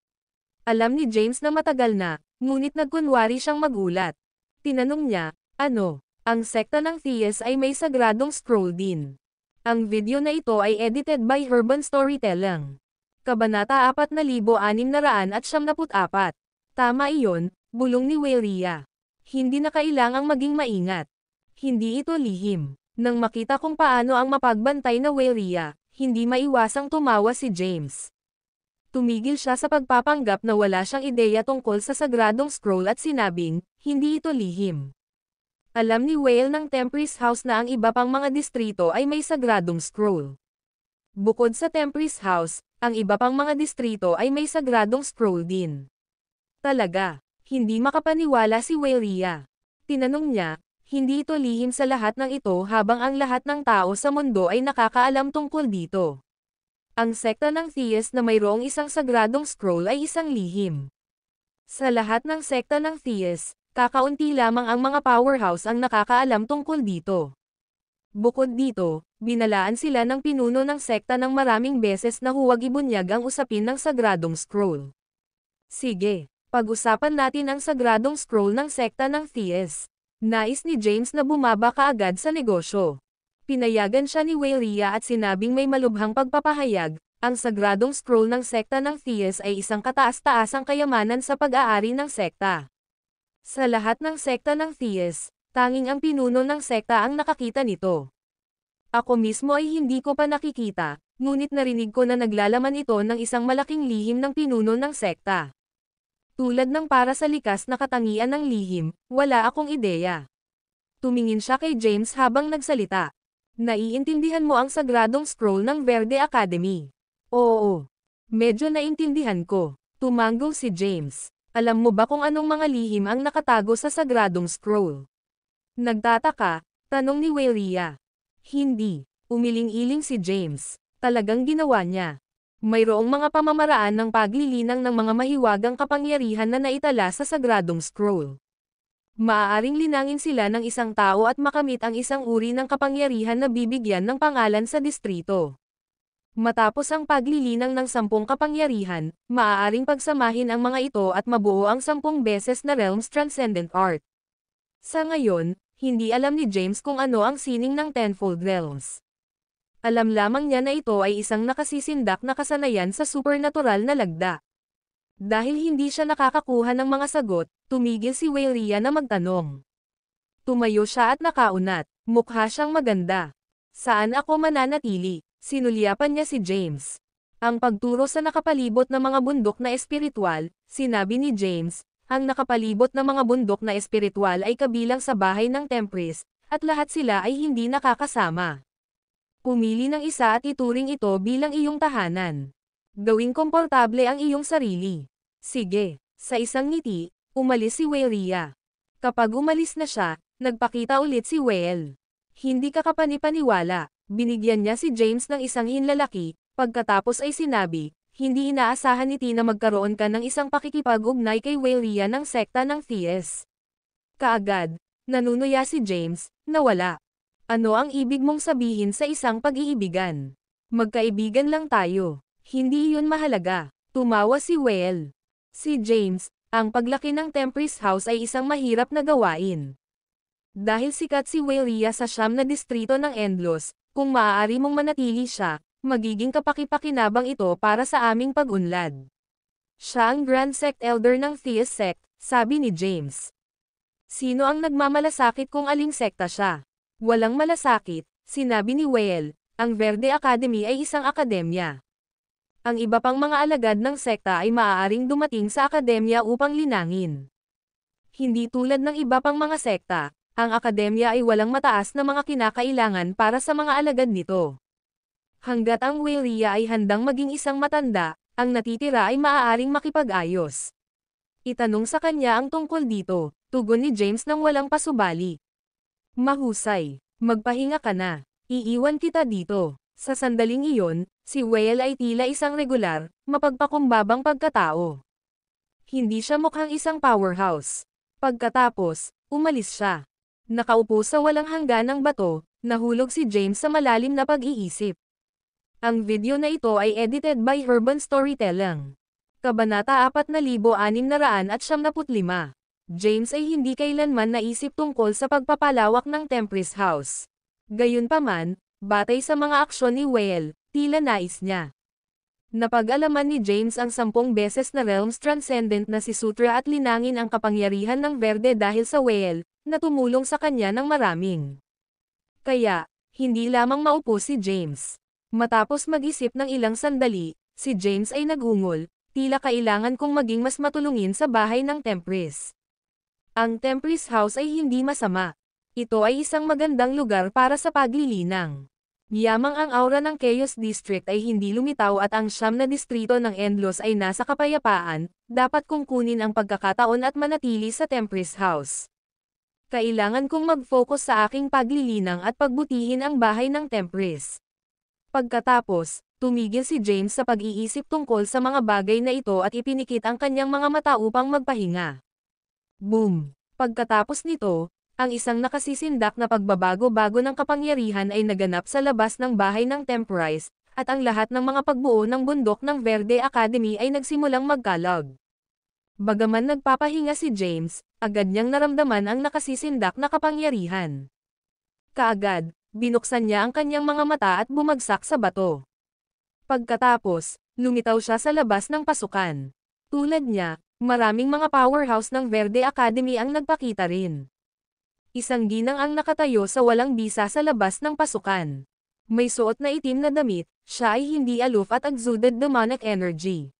Alam ni James na matagal na, ngunit nagkunwari siyang magulat. Tinanong niya, ano? Ang sekta ng Thies ay may sagradong scroll din. Ang video na ito ay edited by Urban Storytelling. Kabanata 4674. Tama iyon, bulong ni Weylia. Hindi na kailangang maging maingat. Hindi ito lihim. Nang makita kung paano ang mapagbantay na Weylia, hindi maiwasang tumawa si James. Tumigil siya sa pagpapanggap na wala siyang ideya tungkol sa sagradong scroll at sinabing, hindi ito lihim. Alam ni Whale ng Tempris House na ang iba pang mga distrito ay may sagradong scroll. Bukod sa Tempris House, ang iba pang mga distrito ay may sagradong scroll din. Talaga, hindi makapaniwala si Weylia. Tinanong niya, hindi ito lihim sa lahat ng ito habang ang lahat ng tao sa mundo ay nakakaalam tungkol dito. Ang sekta ng Thies na mayroong isang sagradong scroll ay isang lihim. Sa lahat ng sekta ng Thies, kakaunti lamang ang mga powerhouse ang nakakaalam tungkol dito. Bukod dito, binalaan sila ng pinuno ng sekta ng maraming beses na huwag ibunyag ang usapin ng sagradong scroll. Sige, pag-usapan natin ang sagradong scroll ng sekta ng Thies. Nais ni James na bumaba kaagad sa negosyo. Pinayagan siya ni Weylia at sinabing may malubhang pagpapahayag, ang sagradong scroll ng sekta ng Thies ay isang kataas-taasang kayamanan sa pag-aari ng sekta. Sa lahat ng sekta ng Thies, tanging ang pinuno ng sekta ang nakakita nito. Ako mismo ay hindi ko pa nakikita, ngunit narinig ko na naglalaman ito ng isang malaking lihim ng pinuno ng sekta. Tulad ng para sa likas na katangian ng lihim, wala akong ideya. Tumingin siya kay James habang nagsalita. Naiintindihan mo ang sagradong scroll ng Verde Academy? Oo. Medyo naintindihan ko. Tumango si James. Alam mo ba kung anong mga lihim ang nakatago sa sagradong scroll? Nagtataka, tanong ni Waelia. Hindi. Umiling-iling si James. Talagang ginawa niya. Mayroong mga pamamaraan ng paglilinang ng mga mahiwagang kapangyarihan na naitala sa sagradong scroll. Maaaring linangin sila ng isang tao at makamit ang isang uri ng kapangyarihan na bibigyan ng pangalan sa distrito. Matapos ang paglilinang ng 10 kapangyarihan, maaaring pagsamahin ang mga ito at mabuo ang 10 beses na Realms Transcendent Art. Sa ngayon, hindi alam ni James kung ano ang sining ng Tenfold Realms. Alam lamang niya na ito ay isang nakasisindak na kasanayan sa supernatural na lagda. Dahil hindi siya nakakakuha ng mga sagot, tumigil si Waelia na magtanong. Tumayo siya at nakaunat, mukha siyang maganda. Saan ako mananatili? Sinulyapan niya si James. Ang pagturo sa nakapalibot na mga bundok na espiritual, sinabi ni James, ang nakapalibot na mga bundok na espiritual ay kabilang sa bahay ng Temptress, at lahat sila ay hindi nakakasama. Pumili ng isa at ituring ito bilang iyong tahanan. Gawing komportable ang iyong sarili. Sige, sa isang ngiti, umalis si Waelia. Kapag umalis na siya, nagpakita ulit si Wael. Hindi ka kapanipaniwala. Binigyan niya si James ng isang hinlalaki, pagkatapos ay sinabi, hindi inaasahan ni Tina na magkaroon ka ng isang pakikipag-ugnay kay Waelia ng sekta ng Thies. Kaagad, nanunuya si James, nawala. Ano ang ibig mong sabihin sa isang pag-iibigan? Magkaibigan lang tayo. Hindi iyon mahalaga. Tumawa si Wael. Si James, ang paglaki ng Temptress House ay isang mahirap na gawain. Dahil sikat si Waelia sa siyam na distrito ng Endlos, kung maaari mong manatili siya, magiging kapakipakinabang ito para sa aming pag-unlad. Siya ang Grand Sect Elder ng Thies Sect, sabi ni James. Sino ang nagmamalasakit kung aling sekta siya? Walang malasakit, sinabi ni Wael, ang Verde Academy ay isang akademya. Ang iba pang mga alagad ng sekta ay maaaring dumating sa akademya upang linangin. Hindi tulad ng iba pang mga sekta, ang akademya ay walang mataas na mga kinakailangan para sa mga alagad nito. Hanggat ang Waelia ay handang maging isang matanda, ang natitira ay maaaring makipag-ayos. Itanong sa kanya ang tungkol dito, tugon ni James nang walang pasubali. Mahusay, magpahinga ka na, iiwan kita dito. Sa sandaling iyon, si Wael ay tila isang regular, mapagpakumbabang pagkatao. Hindi siya mukhang isang powerhouse. Pagkatapos, umalis siya. Nakaupo sa walang hangganang bato, nahulog si James sa malalim na pag-iisip. Ang video na ito ay edited by Urban Storytelling. Kabanata 4695. James ay hindi kailanman naisip tungkol sa pagpapalawak ng Temptress House. Gayunpaman, batay sa mga aksyon ni Wael, tila nais niya. Napag-alaman ni James ang 10 beses na Realms Transcendent na si Sutra at linangin ang kapangyarihan ng Verde dahil sa Wael, na tumulong sa kanya ng maraming. Kaya, hindi lamang maupo si James. Matapos mag-isip ng ilang sandali, si James ay nagungol, tila kailangan kong maging mas matulungin sa bahay ng Temptress. Ang Temptress House ay hindi masama. Ito ay isang magandang lugar para sa paglilinang. Yamang ang aura ng Chaos District ay hindi lumitaw at ang siyam na distrito ng Endlos ay nasa kapayapaan, dapat kong kunin ang pagkakataon at manatili sa Temptress House. Kailangan kong mag-focus sa aking paglilinang at pagbutihin ang bahay ng Temptress. Pagkatapos, tumigil si James sa pag-iisip tungkol sa mga bagay na ito at ipinikit ang kanyang mga mata upang magpahinga. Boom! Pagkatapos nito, ang isang nakasisindak na pagbabago-bago ng kapangyarihan ay naganap sa labas ng bahay ng Temptress, at ang lahat ng mga pagbuo ng bundok ng Verde Academy ay nagsimulang magkalag. Bagaman nagpapahinga si James, agad niyang naramdaman ang nakasisindak na kapangyarihan. Kaagad, binuksan niya ang kanyang mga mata at bumagsak sa bato. Pagkatapos, lumitaw siya sa labas ng pasukan. Tulad niya, maraming mga powerhouse ng Verde Academy ang nagpakita rin. Isang ginang ang nakatayo sa walang bisa sa labas ng pasukan. May suot na itim na damit, siya ay hindi aloof at exuded demonic energy.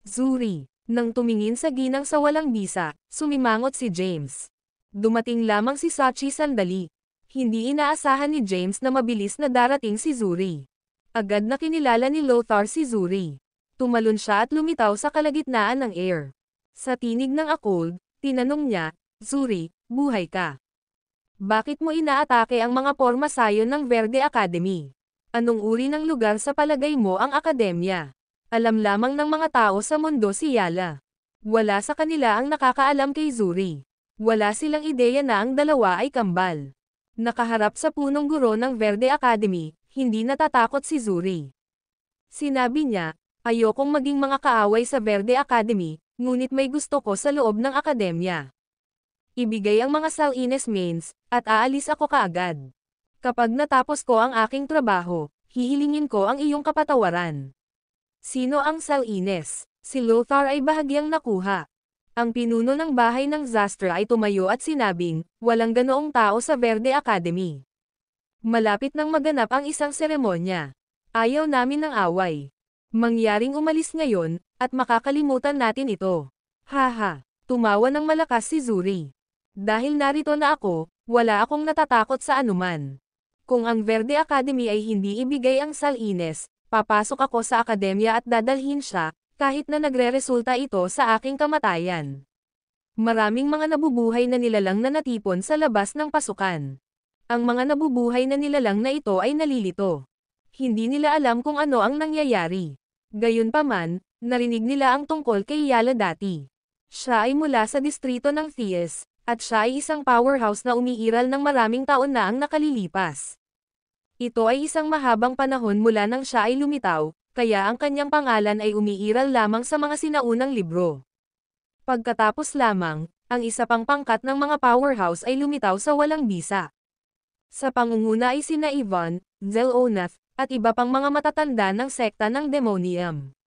Zuri. Nang tumingin sa ginang sa walang bisa, sumimangot si James. Dumating lamang si Sachi sandali. Hindi inaasahan ni James na mabilis na darating si Zuri. Agad na kinilala ni Lothar si Zuri. Tumalon siya at lumitaw sa kalagitnaan ng air. Sa tinig ng Akold, tinanong niya, Zuri, buhay ka. Bakit mo inaatake ang mga porma sayon ng Verde Academy? Anong uri ng lugar sa palagay mo ang akademya? Alam lamang ng mga tao sa mundo si Yala. Wala sa kanila ang nakakaalam kay Zuri. Wala silang ideya na ang dalawa ay kambal. Nakaharap sa punong guro ng Verde Academy, hindi natatakot si Zuri. Sinabi niya, ayokong maging mga kaaway sa Verde Academy, ngunit may gusto ko sa loob ng akademya. Ibigay ang mga Salines mains, at aalis ako kaagad. Kapag natapos ko ang aking trabaho, hihilingin ko ang iyong kapatawaran. Sino ang Salines? Si Lothar ay bahagyang nakuha. Ang pinuno ng bahay ng Zastra ay tumayo at sinabing, walang ganoong tao sa Verde Academy. Malapit nang maganap ang isang seremonya. Ayaw namin ng away. Mangyaring umalis ngayon, at makakalimutan natin ito. Haha, tumawa ng malakas si Zuri. Dahil narito na ako, wala akong natatakot sa anuman. Kung ang Verde Academy ay hindi ibigay ang Salines, papasok ako sa akademya at dadalhin siya, kahit na nagre-resulta ito sa aking kamatayan. Maraming mga nabubuhay na nilalang na natipon sa labas ng pasukan. Ang mga nabubuhay na nilalang na ito ay nalilito. Hindi nila alam kung ano ang nangyayari. Gayunpaman, narinig nila ang tungkol kay Yala dati. Siya ay mula sa distrito ng Thies, at siya ay isang powerhouse na umiiral ng maraming taon na ang nakalilipas. Ito ay isang mahabang panahon mula nang siya ay lumitaw, kaya ang kanyang pangalan ay umiiral lamang sa mga sinaunang libro. Pagkatapos lamang, ang isa pang pangkat ng mga powerhouse ay lumitaw sa walang bisa. Sa pangunguna ay sina Ivan, Zelonath, at iba pang mga matatanda ng sekta ng Demonium.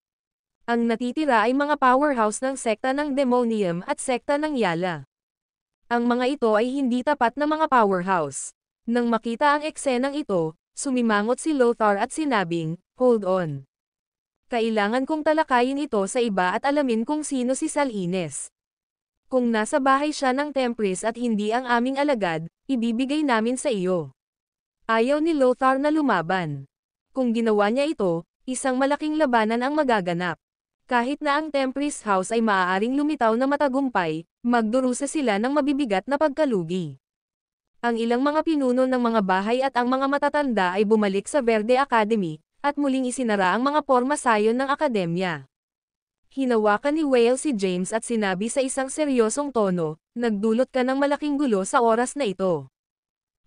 Ang natitira ay mga powerhouse ng sekta ng Demonium at sekta ng Yala. Ang mga ito ay hindi tapat na mga powerhouse. Nang makita ang eksenang ito, sumimangot si Lothar at sinabing, hold on. Kailangan kong talakayin ito sa iba at alamin kung sino si Salines. Kung nasa bahay siya ng Tempris at hindi ang aming alagad, ibibigay namin sa iyo. Ayaw ni Lothar na lumaban. Kung ginawa niya ito, isang malaking labanan ang magaganap. Kahit na ang Tempris House ay maaaring lumitaw na matagumpay, magdurusa sila ng mabibigat na pagkalugi. Ang ilang mga pinuno ng mga bahay at ang mga matatanda ay bumalik sa Verde Academy, at muling isinara ang mga porma sayon ng akademya. Hinawakan ni Whale si James at sinabi sa isang seryosong tono, nagdulot ka ng malaking gulo sa oras na ito.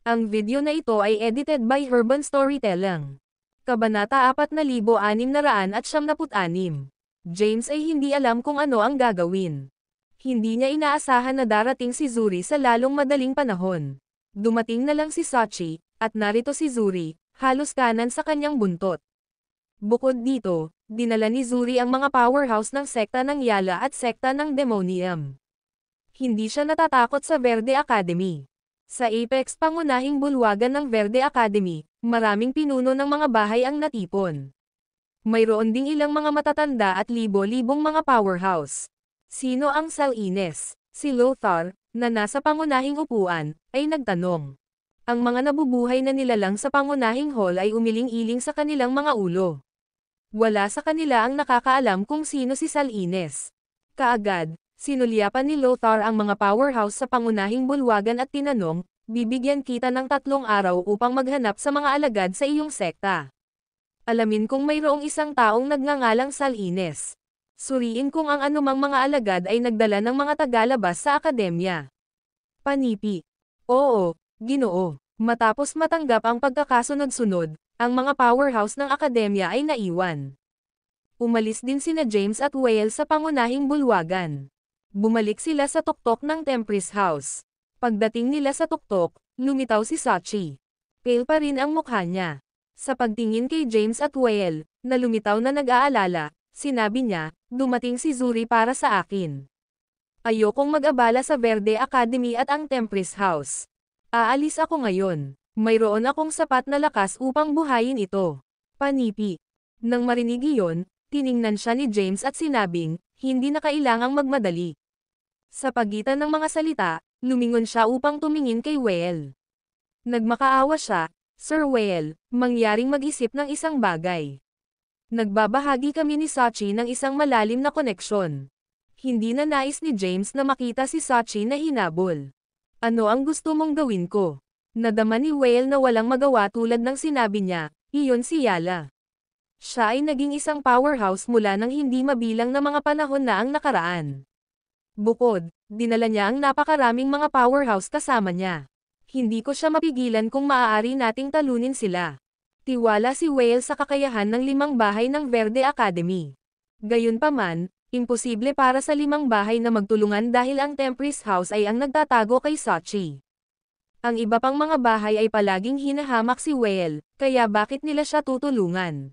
Ang video na ito ay edited by Herban Storytelling. Kabanata 4696. James ay hindi alam kung ano ang gagawin. Hindi niya inaasahan na darating si Zuri sa lalong madaling panahon. Dumating na lang si Sachi, at narito si Zuri, halos kanan sa kanyang buntot. Bukod dito, dinala ni Zuri ang mga powerhouse ng sekta ng Yala at sekta ng Demonium. Hindi siya natatakot sa Verde Academy. Sa Apex pangunahing bulwagan ng Verde Academy, maraming pinuno ng mga bahay ang natipon. Mayroon ding ilang mga matatanda at libo-libong mga powerhouse. Sino ang Salines? Si Lothar, na nasa pangunahing upuan, ay nagtanong. Ang mga nabubuhay na nilalang sa pangunahing hall ay umiling-iling sa kanilang mga ulo. Wala sa kanila ang nakakaalam kung sino si Salines. Kaagad, sinulyapan ni Lothar ang mga powerhouse sa pangunahing bulwagan at tinanong, bibigyan kita ng 3 araw upang maghanap sa mga alagad sa iyong sekta. Alamin kung mayroong isang taong nagngangalang Salines. Suriin kung ang anumang mga alagad ay nagdala ng mga tagalabas sa akademya. Panipi. Oo, Ginoo. Matapos matanggap ang pagkakasunod-sunod, ang mga powerhouse ng akademya ay naiwan. Umalis din sina James at Whale sa pangunahing bulwagan. Bumalik sila sa tuktok ng Tempris House. Pagdating nila sa tuktok, lumitaw si Sachi. Pale pa rin ang mukha niya. Sa pagtingin kay James at Whale, na lumitaw na nag-aalala, sinabi niya, dumating si Zuri para sa akin. Ayokong mag-abala sa Verde Academy at ang Tempris House. Aalis ako ngayon. Mayroon akong sapat na lakas upang buhayin ito. Panipi. Nang marinig iyon, tiningnan siya ni James at sinabing, hindi na kailangang magmadali. Sa pagitan ng mga salita, lumingon siya upang tumingin kay Whale. Nagmakaawa siya, Sir Whale, mangyaring mag-isip ng isang bagay. Nagbabahagi kami ni Sachi ng isang malalim na koneksyon. Hindi na nais ni James na makita si Sachi na hinabol. Ano ang gusto mong gawin ko? Nadama ni Whale na walang magawa tulad ng sinabi niya, iyon si Yala. Siya ay naging isang powerhouse mula ng hindi mabilang na mga panahon na ang nakaraan. Bukod, dinala niya ang napakaraming mga powerhouse kasama niya. Hindi ko siya mapigilan kung maaari nating talunin sila. Tiwala si Whale sa kakayahan ng 5 bahay ng Verde Academy. Gayunpaman, imposible para sa 5 bahay na magtulungan dahil ang Tempest House ay ang nagtatago kay Sachi. Ang iba pang mga bahay ay palaging hinahamak si Whale, kaya bakit nila siya tutulungan?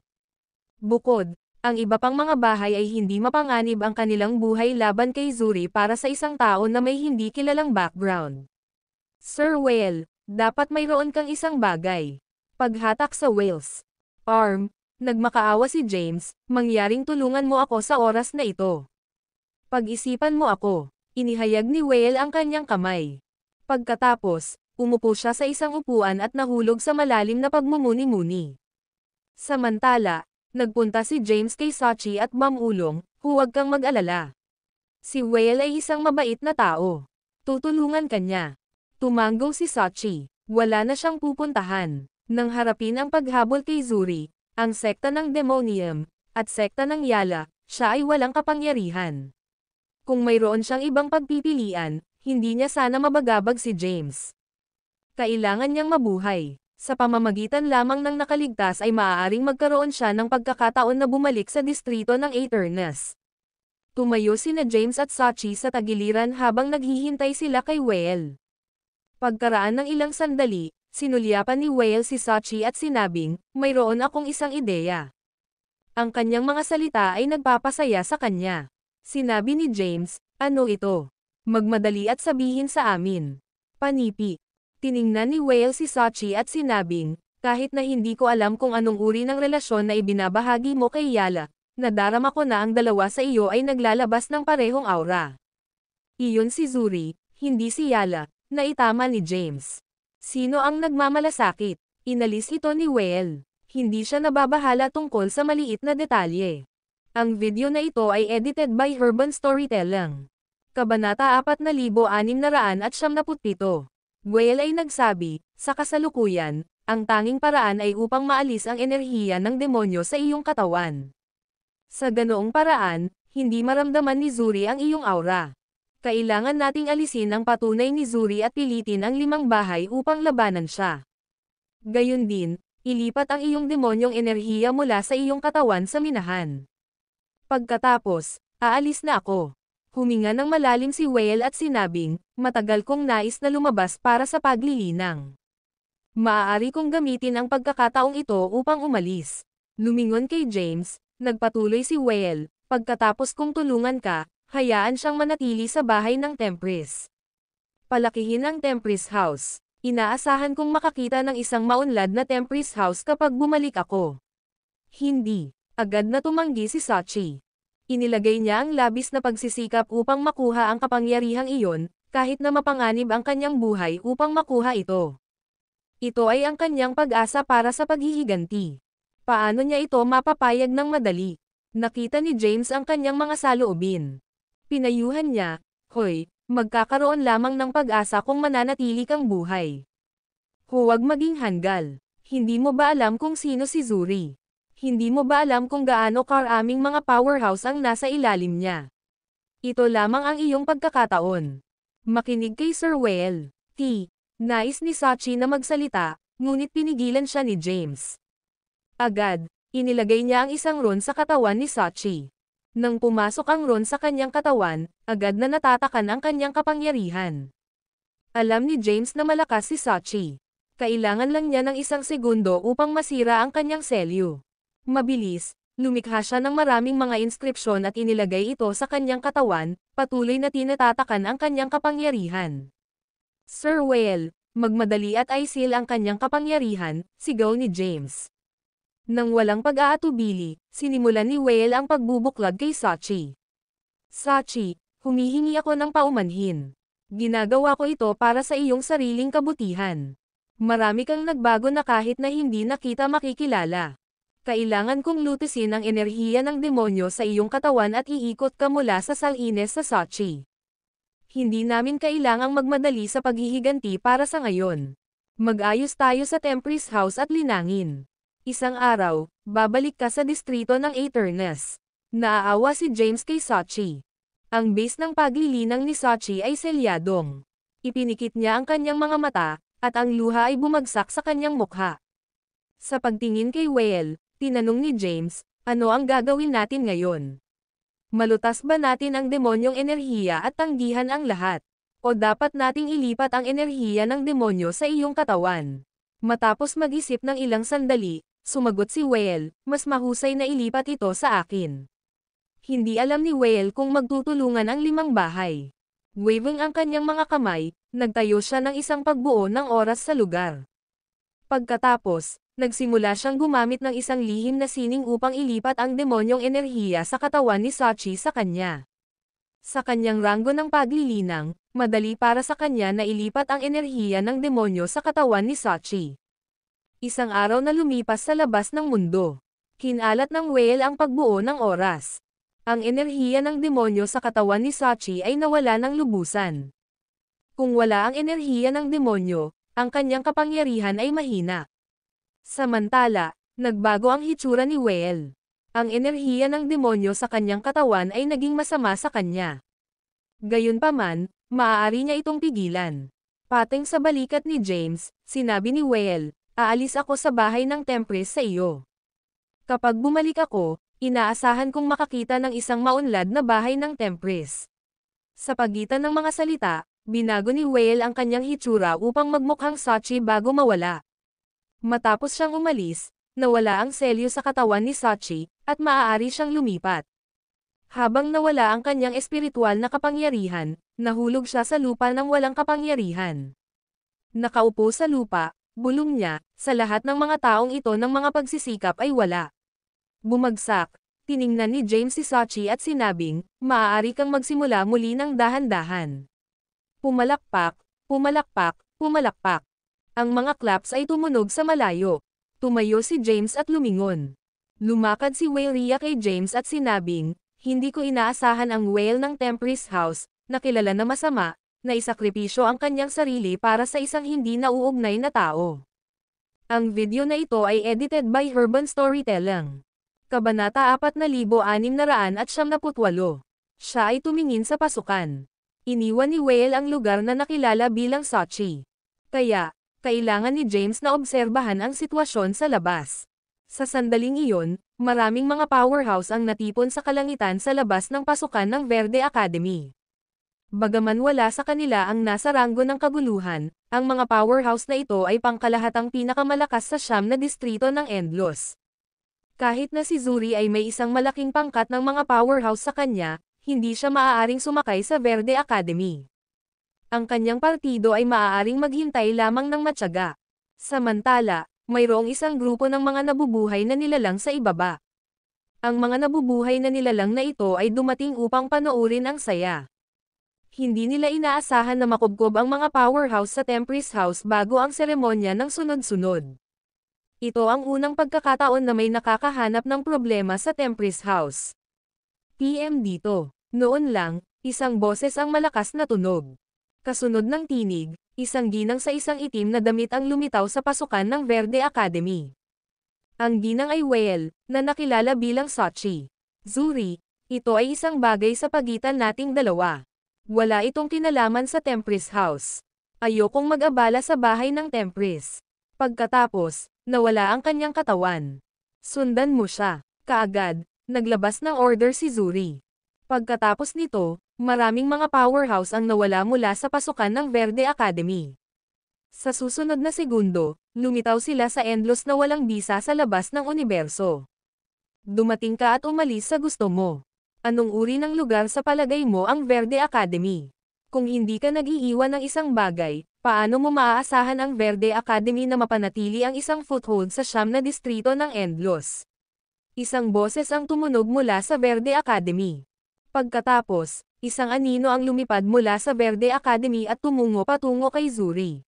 Bukod, ang iba pang mga bahay ay hindi mapanganib ang kanilang buhay laban kay Zuri para sa isang tao na may hindi kilalang background. Sir Whale, dapat mayroon kang isang bagay. Paghatak sa Whale's arm, nagmakaawa si James, mangyaring tulungan mo ako sa oras na ito. Pag-isipan mo ako, inihayag ni Whale ang kanyang kamay. Pagkatapos, umupo siya sa isang upuan at nahulog sa malalim na pagmumuni-muni. Samantala, nagpunta si James kay Sachi at mamulong, huwag kang mag-alala. Si Whale ay isang mabait na tao. Tutulungan kanya. Tumango si Sachi, wala na siyang pupuntahan. Nang harapin ang paghabol kay Zuri, ang sekta ng Demonium, at sekta ng Yala, siya ay walang kapangyarihan. Kung mayroon siyang ibang pagpipilian, hindi niya sana mabagabag si James. Kailangan niyang mabuhay. Sa pamamagitan lamang ng nakaligtas ay maaaring magkaroon siya ng pagkakataon na bumalik sa distrito ng Aeternus. Tumayo sina James at Sachi sa tagiliran habang naghihintay sila kay Whale. Pagkaraan ng ilang sandali, sinulyapan ni Whale si Sachi at sinabing, mayroon akong isang ideya. Ang kanyang mga salita ay nagpapasaya sa kanya. Sinabi ni James, ano ito? Magmadali at sabihin sa amin. Panipi. Tiningnan ni Whale si Sachi at sinabing, kahit na hindi ko alam kung anong uri ng relasyon na ibinabahagi mo kay Yala, nadarama ko na ang dalawa sa iyo ay naglalabas ng parehong aura. Iyon si Zuri, hindi si Yala, naitama ni James. Sino ang nagmamalasakit? Inalis ito ni Whale. Hindi siya nababahala tungkol sa maliit na detalye. Ang video na ito ay edited by Urban Storytelling. Kabanata 4677. Whale ay nagsabi, sa kasalukuyan, ang tanging paraan ay upang maalis ang enerhiya ng demonyo sa iyong katawan. Sa ganoong paraan, hindi maramdaman ni Zuri ang iyong aura. Kailangan nating alisin ang patunay ni Zuri at pilitin ang 5 bahay upang labanan siya. Gayun din, ilipat ang iyong demonyong enerhiya mula sa iyong katawan sa minahan. Pagkatapos, aalis na ako. Huminga ng malalim si Whale at sinabing, matagal kong nais na lumabas para sa paglilinang. Maaari kong gamitin ang pagkakataong ito upang umalis. Lumingon kay James, nagpatuloy si Whale, pagkatapos kong tulungan ka, hayaan siyang manatili sa bahay ng Tempest. Palakihin ang Tempest House. Inaasahan kong makakita ng isang maunlad na Tempest House kapag bumalik ako. Hindi. Agad na tumanggi si Sachi. Inilagay niya ang labis na pagsisikap upang makuha ang kapangyarihang iyon, kahit na mapanganib ang kanyang buhay upang makuha ito. Ito ay ang kanyang pag-asa para sa paghihiganti. Paano niya ito mapapayag ng madali? Nakita ni James ang kanyang mga saloobin. Pinayuhan niya, hoy, magkakaroon lamang ng pag-asa kung mananatili kang buhay. Huwag maging hanggal. Hindi mo ba alam kung sino si Zuri? Hindi mo ba alam kung gaano karaming mga powerhouse ang nasa ilalim niya? Ito lamang ang iyong pagkakataon. Makinig kay Sir Whale. Nais ni Sachi na magsalita, ngunit pinigilan siya ni James. Agad, inilagay niya ang isang rune sa katawan ni Sachi. Nang pumasok ang rune sa kanyang katawan, agad na natatakan ang kanyang kapangyarihan. Alam ni James na malakas si Sachi. Kailangan lang niya ng isang segundo upang masira ang kanyang selyo. Mabilis, lumikha siya ng maraming mga inskripsyon at inilagay ito sa kanyang katawan, patuloy na tinatatakan ang kanyang kapangyarihan. Sir Whale, magmadali at aisil ang kanyang kapangyarihan, sigaw ni James. Nang walang pag-aatubili, sinimulan ni Whale ang pagbubuklod kay Sachi. Sachi, humihingi ako ng paumanhin. Ginagawa ko ito para sa iyong sariling kabutihan. Marami kang nagbago na kahit na hindi na kita makikilala. Kailangan kong lutusin ang enerhiya ng demonyo sa iyong katawan at iikot ka mula sa salines sa Sochi. Hindi namin kailangang magmadali sa paghihiganti para sa ngayon. Mag-ayos tayo sa Tempris House at linangin. Isang araw, babalik ka sa distrito ng Aeternus. Naaawa si James kay Sochi. Ang base ng paglilinang ni Sochi ay selyadong. Ipinikit niya ang kanyang mga mata, at ang luha ay bumagsak sa kanyang mukha. Sa pagtingin kay Whale, tinanong ni James, ano ang gagawin natin ngayon? Malutas ba natin ang demonyong enerhiya at tanggihan ang lahat? O dapat nating ilipat ang enerhiya ng demonyo sa iyong katawan? Matapos mag-isip ng ilang sandali, sumagot si Whale, mas mahusay na ilipat ito sa akin. Hindi alam ni Whale kung magtutulungan ang 5 bahay. Waving ang kanyang mga kamay, nagtayo siya ng isang pagbuo ng oras sa lugar. Pagkatapos, nagsimula siyang gumamit ng isang lihim na sining upang ilipat ang demonyong enerhiya sa katawan ni Sochi sa kanya. Sa kanyang ranggo ng paglilinang, madali para sa kanya na ilipat ang enerhiya ng demonyo sa katawan ni Sochi. Isang araw na lumipas sa labas ng mundo. Kinalat ng Whale ang pagbuo ng oras. Ang enerhiya ng demonyo sa katawan ni Sochi ay nawala ng lubusan. Kung wala ang enerhiya ng demonyo, ang kanyang kapangyarihan ay mahina. Samantala, nagbago ang hitsura ni Whale. Ang enerhiya ng demonyo sa kanyang katawan ay naging masama sa kanya. Gayunpaman, maaari niya itong pigilan. Pateng sa balikat ni James, sinabi ni Whale, aalis ako sa bahay ng Tempris sa iyo. Kapag bumalik ako, inaasahan kong makakita ng isang maunlad na bahay ng Tempris. Sa pagitan ng mga salita, binago ni Whale ang kanyang hitsura upang magmukhang Sochi bago mawala. Matapos siyang umalis, nawala ang selyo sa katawan ni Sochi, at maaari siyang lumipat. Habang nawala ang kanyang espiritual na kapangyarihan, nahulog siya sa lupa ng walang kapangyarihan. Nakaupo sa lupa, bulong niya, sa lahat ng mga taong ito ng mga pagsisikap ay wala. Bumagsak, tiningnan ni James si Sochi at sinabing, maaari kang magsimula muli ng dahan-dahan. Pumalakpak, pumalakpak, pumalakpak. Ang mga claps ay tumunog sa malayo. Tumayo si James at lumingon. Lumakad si Whale kay James at sinabing, hindi ko inaasahan ang Whale ng Tempris House, na kilala na masama, na isakripisyo ang kanyang sarili para sa isang hindi nauugnay na tao. Ang video na ito ay edited by Urban Storytelling. Kabanata 4698. Siya ay tumingin sa pasukan. Iniwan ni Whale ang lugar na nakilala bilang Sochi. Kaya, kailangan ni James na obserbahan ang sitwasyon sa labas. Sa sandaling iyon, maraming mga powerhouse ang natipon sa kalangitan sa labas ng pasukan ng Verde Academy. Bagaman wala sa kanila ang nasa ranggo ng kaguluhan, ang mga powerhouse na ito ay pangkalahatang pinakamalakas sa siyam na distrito ng Endlos. Kahit na si Zuri ay may isang malaking pangkat ng mga powerhouse sa kanya, hindi siya maaaring sumakay sa Verde Academy. Ang kanyang partido ay maaaring maghintay lamang ng matyaga. Samantala, mayroong isang grupo ng mga nabubuhay na nilalang sa ibaba. Ang mga nabubuhay na nilalang na ito ay dumating upang panoorin ang saya. Hindi nila inaasahan na makubkob ang mga powerhouse sa Tempris House bago ang seremonya ng sunod-sunod. Ito ang unang pagkakataon na may nakakahanap ng problema sa Tempris House. PM dito. Noon lang, isang boses ang malakas na tunog. Kasunod ng tinig, isang ginang sa isang itim na damit ang lumitaw sa pasukan ng Verde Academy. Ang ginang ay Whale, na nakilala bilang Sochi. Zuri, ito ay isang bagay sa pagitan nating dalawa. Wala itong kinalaman sa Tempris House. Ayokong mag-abala sa bahay ng Tempris. Pagkatapos, nawala ang kanyang katawan. Sundan mo siya. Kaagad, naglabas ng order si Zuri. Pagkatapos nito, maraming mga powerhouse ang nawala mula sa pasukan ng Verde Academy. Sa susunod na segundo, lumitaw sila sa Endlos na walang bisa sa labas ng universo. Dumating ka at umalis sa gusto mo. Anong uri ng lugar sa palagay mo ang Verde Academy? Kung hindi ka nag-iiwan ng isang bagay, paano mo maaasahan ang Verde Academy na mapanatili ang isang foothold sa siyam na distrito ng Endlos? Isang boses ang tumunog mula sa Verde Academy. Pagkatapos, isang anino ang lumipad mula sa Verde Academy at tumungo patungo kay Zuri.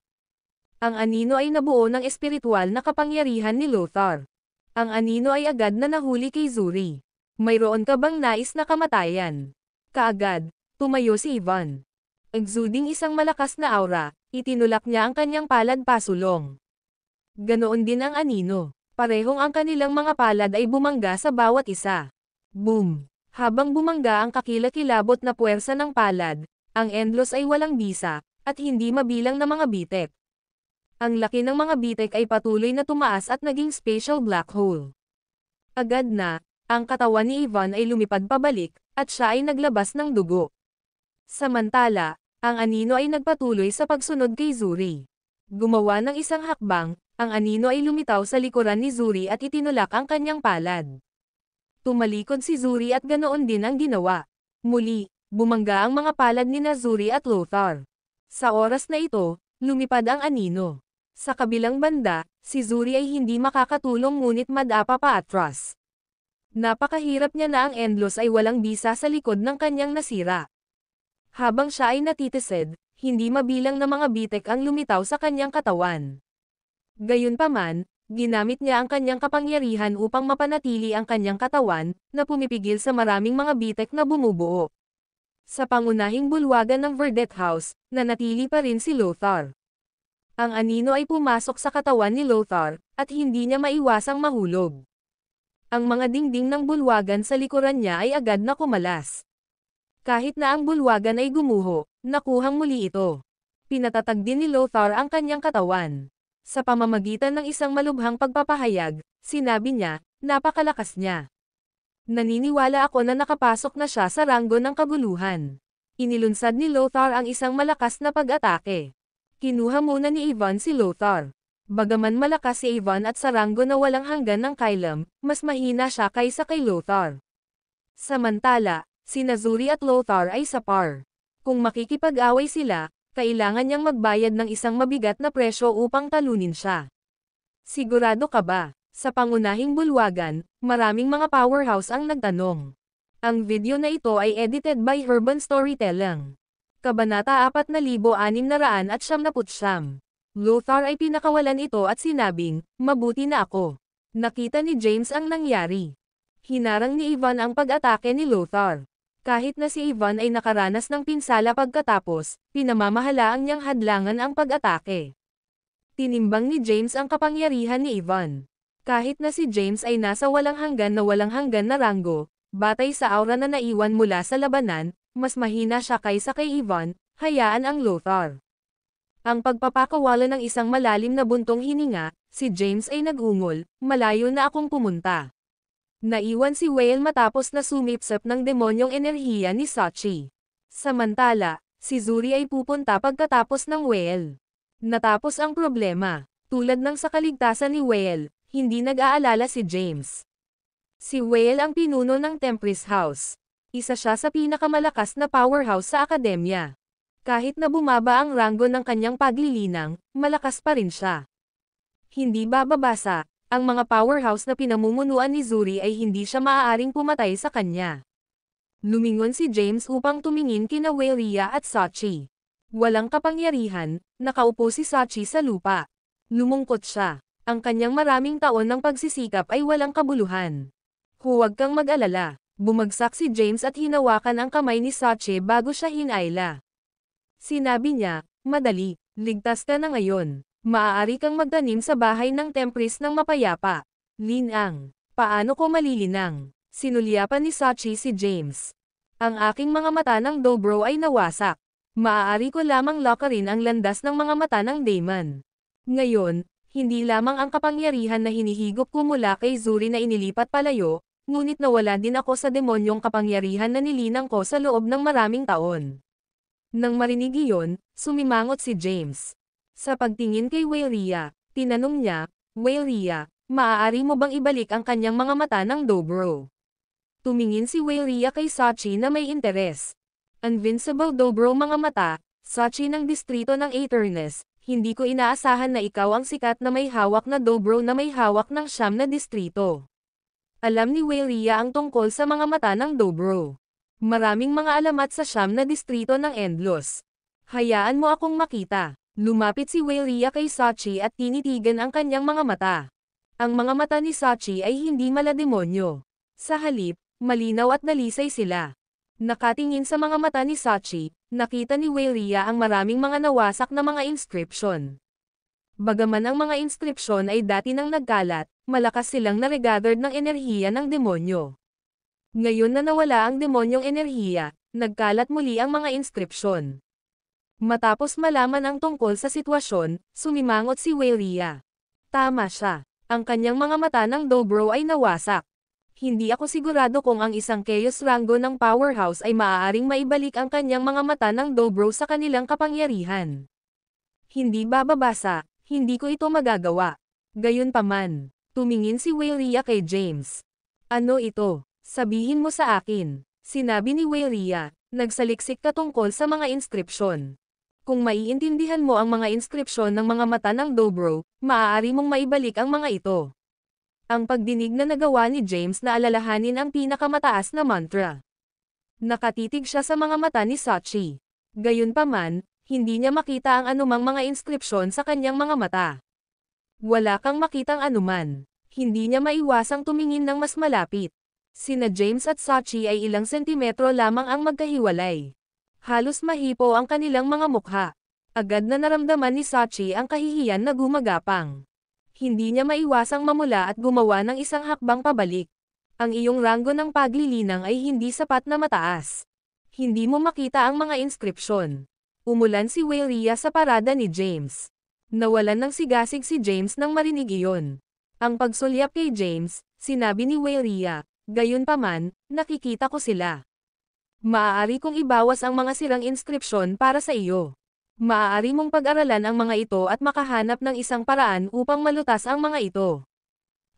Ang anino ay nabuo ng espiritual na kapangyarihan ni Lothar. Ang anino ay agad na nahuli kay Zuri. Mayroon ka bang nais na kamatayan? Kaagad, tumayo si Ivan. Exuding isang malakas na aura, itinulak niya ang kanyang palad pasulong. Ganoon din ang anino. Parehong ang kanilang mga palad ay bumangga sa bawat isa. Boom! Habang bumangga ang kakilakilabot na puwersa ng palad, ang Endlos ay walang bisa, at hindi mabilang na mga bitek. Ang laki ng mga bitek ay patuloy na tumaas at naging spatial black hole. Agad na, ang katawan ni Ivan ay lumipad pabalik, at siya ay naglabas ng dugo. Samantala, ang anino ay nagpatuloy sa pagsunod kay Zuri. Gumawa ng isang hakbang, ang anino ay lumitaw sa likuran ni Zuri at itinulak ang kanyang palad. Tumalikod si Zuri at ganoon din ang ginawa. Muli, bumangga ang mga palad ni Zuri at Lothar. Sa oras na ito, lumipad ang anino. Sa kabilang banda, si Zuri ay hindi makakatulong ngunit madapa pa atras. Napakahirap niya na ang Endlos ay walang bisa sa likod ng kanyang nasira. Habang siya ay natitised, hindi mabilang na mga bitek ang lumitaw sa kanyang katawan. Gayunpaman, ginamit niya ang kanyang kapangyarihan upang mapanatili ang kanyang katawan, na pumipigil sa maraming mga bitek na bumubuo. Sa pangunahing bulwagan ng Verdet House, nanatili pa rin si Lothar. Ang anino ay pumasok sa katawan ni Lothar, at hindi niya maiwasang mahulog. Ang mga dingding ng bulwagan sa likuran niya ay agad na kumalas. Kahit na ang bulwagan ay gumuho, nakuhang muli ito. Pinatatag din ni Lothar ang kanyang katawan. Sa pamamagitan ng isang malubhang pagpapahayag, sinabi niya, napakalakas niya. Naniniwala ako na nakapasok na siya sa ranggo ng kaguluhan. Inilunsad ni Lothar ang isang malakas na pag-atake. Kinuha muna ni Ivan si Lothar. Bagaman malakas si Ivan at sa ranggo na walang hanggan ng kailam, mas mahina siya kaysa kay Lothar. Samantala, sina Zuri at Lothar ay sa par. Kung makikipag-away sila, kailangan niyang magbayad ng isang mabigat na presyo upang talunin siya. Sigurado ka ba? Sa pangunahing bulwagan, maraming mga powerhouse ang nagtanong. Ang video na ito ay edited by Urban Storytelling. Kabanata 4699. Lothar ay pinakawalan ito at sinabing, mabuti na ako. Nakita ni James ang nangyari. Hinarang ni Ivan ang pag-atake ni Lothar. Kahit na si Ivan ay nakaranas ng pinsala pagkatapos, pinamamahalaang niyang hadlangan ang pag-atake. Tinimbang ni James ang kapangyarihan ni Ivan. Kahit na si James ay nasa walang hanggan na ranggo, batay sa aura na naiwan mula sa labanan, mas mahina siya kaysa kay Ivan, hayaan ang Lothar. Ang pagpapakawala ng isang malalim na buntong hininga, si James ay nag-ungol, malayo na akong pumunta. Naiwan si Whale matapos na sumipsap ng demonyong enerhiya ni Sachi. Samantala, si Zuri ay pupunta pagkatapos ng Whale. Natapos ang problema. Tulad ng sa kaligtasan ni Whale, hindi nag-aalala si James. Si Whale ang pinuno ng Tempest House. Isa siya sa pinakamalakas na powerhouse sa akademya. Kahit na bumaba ang ranggo ng kanyang paglilinang, malakas pa rin siya. Hindi bababasa. Ang mga powerhouse na pinamumunuan ni Zuri ay hindi siya maaaring pumatay sa kanya. Lumingon si James upang tumingin kina Whelia at Sachi. Walang kapangyarihan, nakaupo si Sachi sa lupa. Lumungkot siya. Ang kanyang maraming taon ng pagsisikap ay walang kabuluhan. Huwag kang mag-alala. Bumagsak si James at hinawakan ang kamay ni Sachi bago siya hinayla. Sinabi niya, madali, ligtas ka na ngayon. Maaari kang magtanim sa bahay ng Tempest ng mapayapa. Linang, paano ko malilinang? Sinulyapan ni Sachi si James. Ang aking mga mata ng Dobro ay nawasak. Maaari ko lamang lockerin ang landas ng mga mata ng Daemon. Ngayon, hindi lamang ang kapangyarihan na hinihigop ko mula kay Zuri na inilipat palayo, ngunit nawala din ako sa demonyong kapangyarihan na nilinang ko sa loob ng maraming taon. Nang marinig iyon, sumimangot si James. Sa pagtingin kay Whelia, tinanong niya, Whelia, maaari mo bang ibalik ang kanyang mga mata ng Dobro? Tumingin si Whelia kay Sachi na may interes. Invincible Dobro mga mata, Sachi ng distrito ng Aeternus, hindi ko inaasahan na ikaw ang sikat na may hawak na Dobro na may hawak ng 9 na distrito. Alam ni Whelia ang tungkol sa mga mata ng Dobro. Maraming mga alamat sa 9 na distrito ng Endlos. Hayaan mo akong makita. Lumapit si Whelia kay Sachi at tinitigan ang kanyang mga mata. Ang mga mata ni Sachi ay hindi malademonyo. Sa halip, malinaw at dalisay sila. Nakatingin sa mga mata ni Sachi, nakita ni Weiria ang maraming mga nawasak na mga inscription. Bagaman ang mga inscription ay dati nang nagkalat, malakas silang naregathered ng enerhiya ng demonyo. Ngayon na nawala ang demonyong enerhiya, nagkalat muli ang mga inscription. Matapos malaman ang tungkol sa sitwasyon, sumimangot si Weiria. Tama siya. Ang kanyang mga mata ng Dobro ay nawasak. Hindi ako sigurado kung ang isang Chaos Rango ng Powerhouse ay maaaring maibalik ang kanyang mga mata ng Dobro sa kanilang kapangyarihan. Hindi bababasa, hindi ko ito magagawa. Gayunpaman, tumingin si Weiria kay James. Ano ito? Sabihin mo sa akin, sinabi ni Weiria, nagsaliksik ka tungkol sa mga inscription. Kung maiintindihan mo ang mga inscription ng mga mata ng Dobro, maaari mong maibalik ang mga ito. Ang pagdinig na nagawa ni James na alalahanin ang pinakamataas na mantra. Nakatitig siya sa mga mata ni Sachi. Gayunpaman, hindi niya makita ang anumang mga inscription sa kanyang mga mata. Wala kang makitang anuman. Hindi niya maiwasang tumingin ng mas malapit. Sina James at Sachi ay ilang sentimetro lamang ang magkahiwalay. Halos mahipo ang kanilang mga mukha. Agad na naramdaman ni Sachi ang kahihiyan na gumagapang. Hindi niya maiwasang mamula at gumawa ng isang hakbang pabalik. Ang iyong ranggo ng paglilinang ay hindi sapat na mataas. Hindi mo makita ang mga inscription. Umulan si Weiria sa parada ni James. Nawalan ng sigasig si James nang marinig iyon. Ang pagsulyap kay James, sinabi ni Weiria, gayunpaman, nakikita ko sila. Maaari kong ibawas ang mga sirang inscription para sa iyo. Maaari mong pag-aralan ang mga ito at makahanap ng isang paraan upang malutas ang mga ito.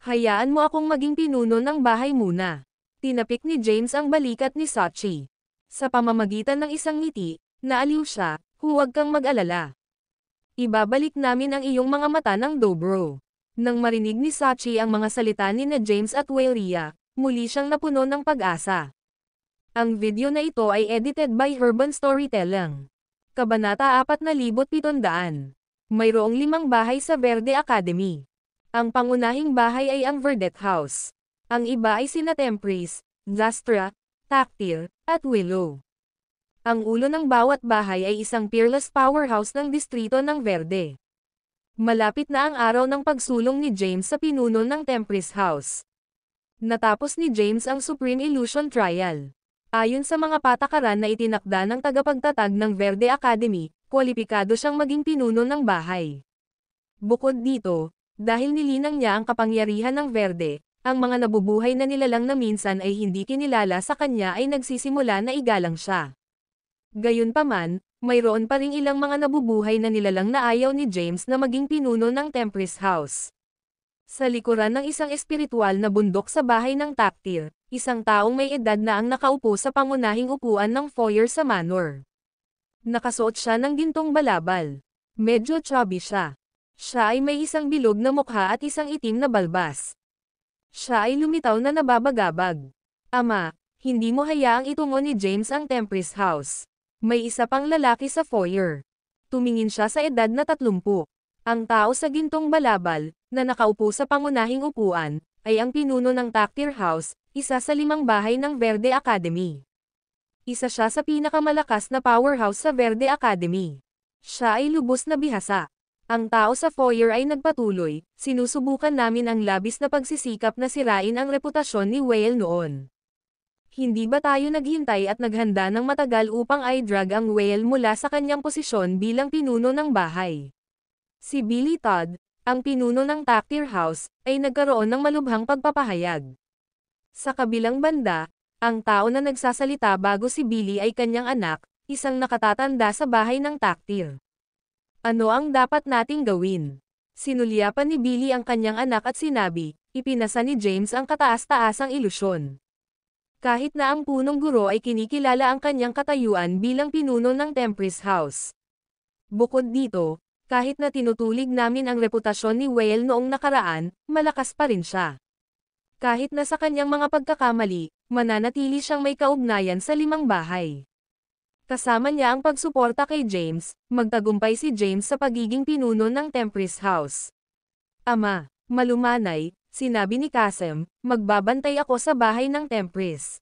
Hayaan mo akong maging pinuno ng bahay muna. Tinapik ni James ang balikat ni Sachi. Sa pamamagitan ng isang ngiti, naaliw siya, huwag kang mag-alala. Ibabalik namin ang iyong mga mata ng Dobro. Nang marinig ni Sachi ang mga salita ni na James at Weiria, muli siyang napuno ng pag-asa. Ang video na ito ay edited by Urban Storytelling. Kabanata 4700. Mayroong 5 bahay sa Verde Academy. Ang pangunahing bahay ay ang Verdet House. Ang iba ay sina Tempris, Zastra, Tactile, at Willow. Ang ulo ng bawat bahay ay isang peerless powerhouse ng distrito ng Verde. Malapit na ang araw ng pagsulong ni James sa pinuno ng Tempris House. Natapos ni James ang Supreme Illusion Trial. Ayon sa mga patakaran na itinakda ng tagapagtatag ng Verde Academy, kwalipikado siyang maging pinuno ng bahay. Bukod dito, dahil nilinang niya ang kapangyarihan ng Verde, ang mga nabubuhay na nilalang na minsan ay hindi kinilala sa kanya ay nagsisimula na igalang siya. Gayunpaman, mayroon pa ring ilang mga nabubuhay na nilalang na ayaw ni James na maging pinuno ng Tempris House. Sa likuran ng isang espiritual na bundok sa bahay ng Tactile, isang taong may edad na ang nakaupo sa pangunahing upuan ng foyer sa manor. Nakasuot siya ng gintong balabal. Medyo chubby siya. Siya ay may isang bilog na mukha at isang itim na balbas. Siya ay lumitaw na nababagabag. Ama, hindi mo hayaang itungo ni James ang Tempris House. May isa pang lalaki sa foyer. Tumingin siya sa edad na 30. Ang tao sa gintong balabal, na nakaupo sa pangunahing upuan, ay ang pinuno ng Tactile House, isa sa 5 bahay ng Verde Academy. Isa siya sa pinakamalakas na powerhouse sa Verde Academy. Siya ay lubos na bihasa. Ang tao sa foyer ay nagpatuloy, sinusubukan namin ang labis na pagsisikap na sirain ang reputasyon ni Whale noon. Hindi ba tayo naghintay at naghanda ng matagal upang i-drag ang Whale mula sa kanyang posisyon bilang pinuno ng bahay? Si Billy Todd, ang pinuno ng Tactile House, ay nagkaroon ng malubhang pagpapahayag. Sa kabilang banda, ang tao na nagsasalita bago si Billy ay kanyang anak, isang nakatatanda sa bahay ng Tactile. Ano ang dapat nating gawin? Sinulyapan ni Billy ang kanyang anak at sinabi, ipinasa ni James ang kataas-taasang ilusyon. Kahit na ang punong guro ay kinikilala ang kanyang katayuan bilang pinuno ng Tempris House. Bukod dito, kahit na tinutulig namin ang reputasyon ni Whale noong nakaraan, malakas pa rin siya. Kahit na sa kanyang mga pagkakamali, mananatili siyang may kaugnayan sa 5 bahay. Kasama niya ang pagsuporta kay James, magtagumpay si James sa pagiging pinuno ng Tempris House. Ama, Malumanay, sinabi ni Kasem, magbabantay ako sa bahay ng Tempris.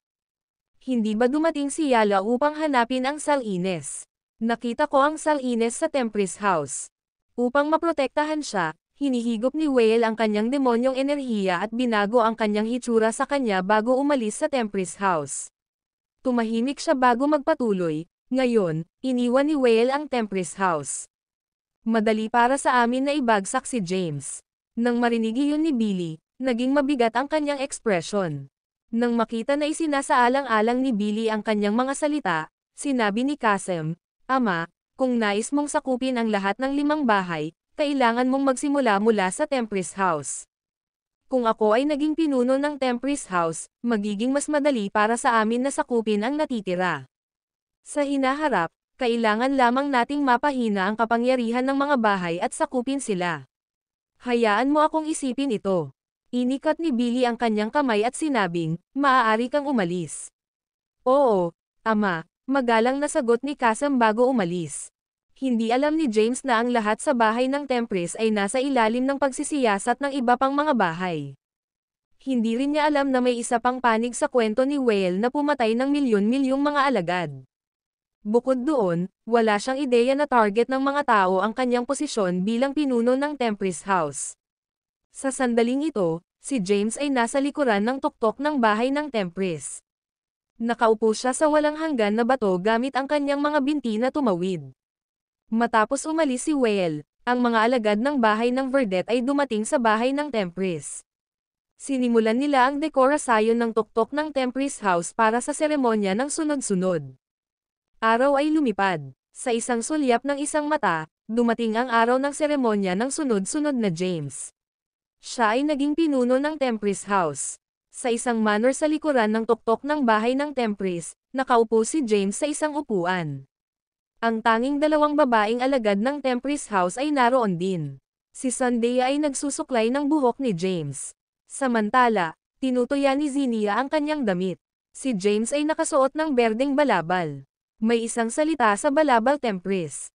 Hindi ba dumating si Yala upang hanapin ang Salines? Nakita ko ang Salines sa Tempris House. Upang maprotektahan siya, hinihigop ni Whale ang kanyang demonyong enerhiya at binago ang kanyang hitsura sa kanya bago umalis sa Tempris House. Tumahimik siya bago magpatuloy. Ngayon, iniwan ni Whale ang Tempris House. Madali para sa amin na ibagsak si James. Nang marinig iyon ni Billy, naging mabigat ang kanyang ekspresyon. Nang makita na isinasaalang-alang ni Billy ang kanyang mga salita, sinabi ni Kasem, Ama, kung nais mong sakupin ang lahat ng 5 bahay, kailangan mong magsimula mula sa Tempris House. Kung ako ay naging pinuno ng Tempris House, magiging mas madali para sa amin na sakupin ang natitira. Sa hinaharap, kailangan lamang nating mapahina ang kapangyarihan ng mga bahay at sakupin sila. Hayaan mo akong isipin ito. Inikat ni Billy ang kanyang kamay at sinabing, maaari kang umalis. Oo, Ama, magalang na sagot ni Kasem bago umalis. Hindi alam ni James na ang lahat sa bahay ng Tempris ay nasa ilalim ng pagsisiyasat ng iba pang mga bahay. Hindi rin niya alam na may isa pang panig sa kwento ni Whale na pumatay ng milyon-milyong mga alagad. Bukod doon, wala siyang ideya na target ng mga tao ang kanyang posisyon bilang pinuno ng Tempris House. Sa sandaling ito, si James ay nasa likuran ng tuktok ng bahay ng Tempris. Nakaupo siya sa walang hanggan na bato gamit ang kanyang mga binti na tumawid. Matapos umalis si Whale, ang mga alagad ng bahay ng Verdette ay dumating sa bahay ng Tempris. Sinimulan nila ang dekorasyon ng tuktok ng Tempris House para sa seremonya ng sunod-sunod. Araw ay lumipad. Sa isang sulyap ng isang mata, dumating ang araw ng seremonya ng sunod-sunod na James. Siya ay naging pinuno ng Tempris House. Sa isang manor sa likuran ng tuktok ng bahay ng Tempris, nakaupo si James sa isang upuan. Ang tanging 2 babaeng alagad ng Tempris House ay naroon din. Si Zendaya ay nagsusuklay ng buhok ni James. Samantala, tinutuya ni Zinnia ang kanyang damit. Si James ay nakasuot ng berdeng balabal. May isang salita sa balabal Tempris.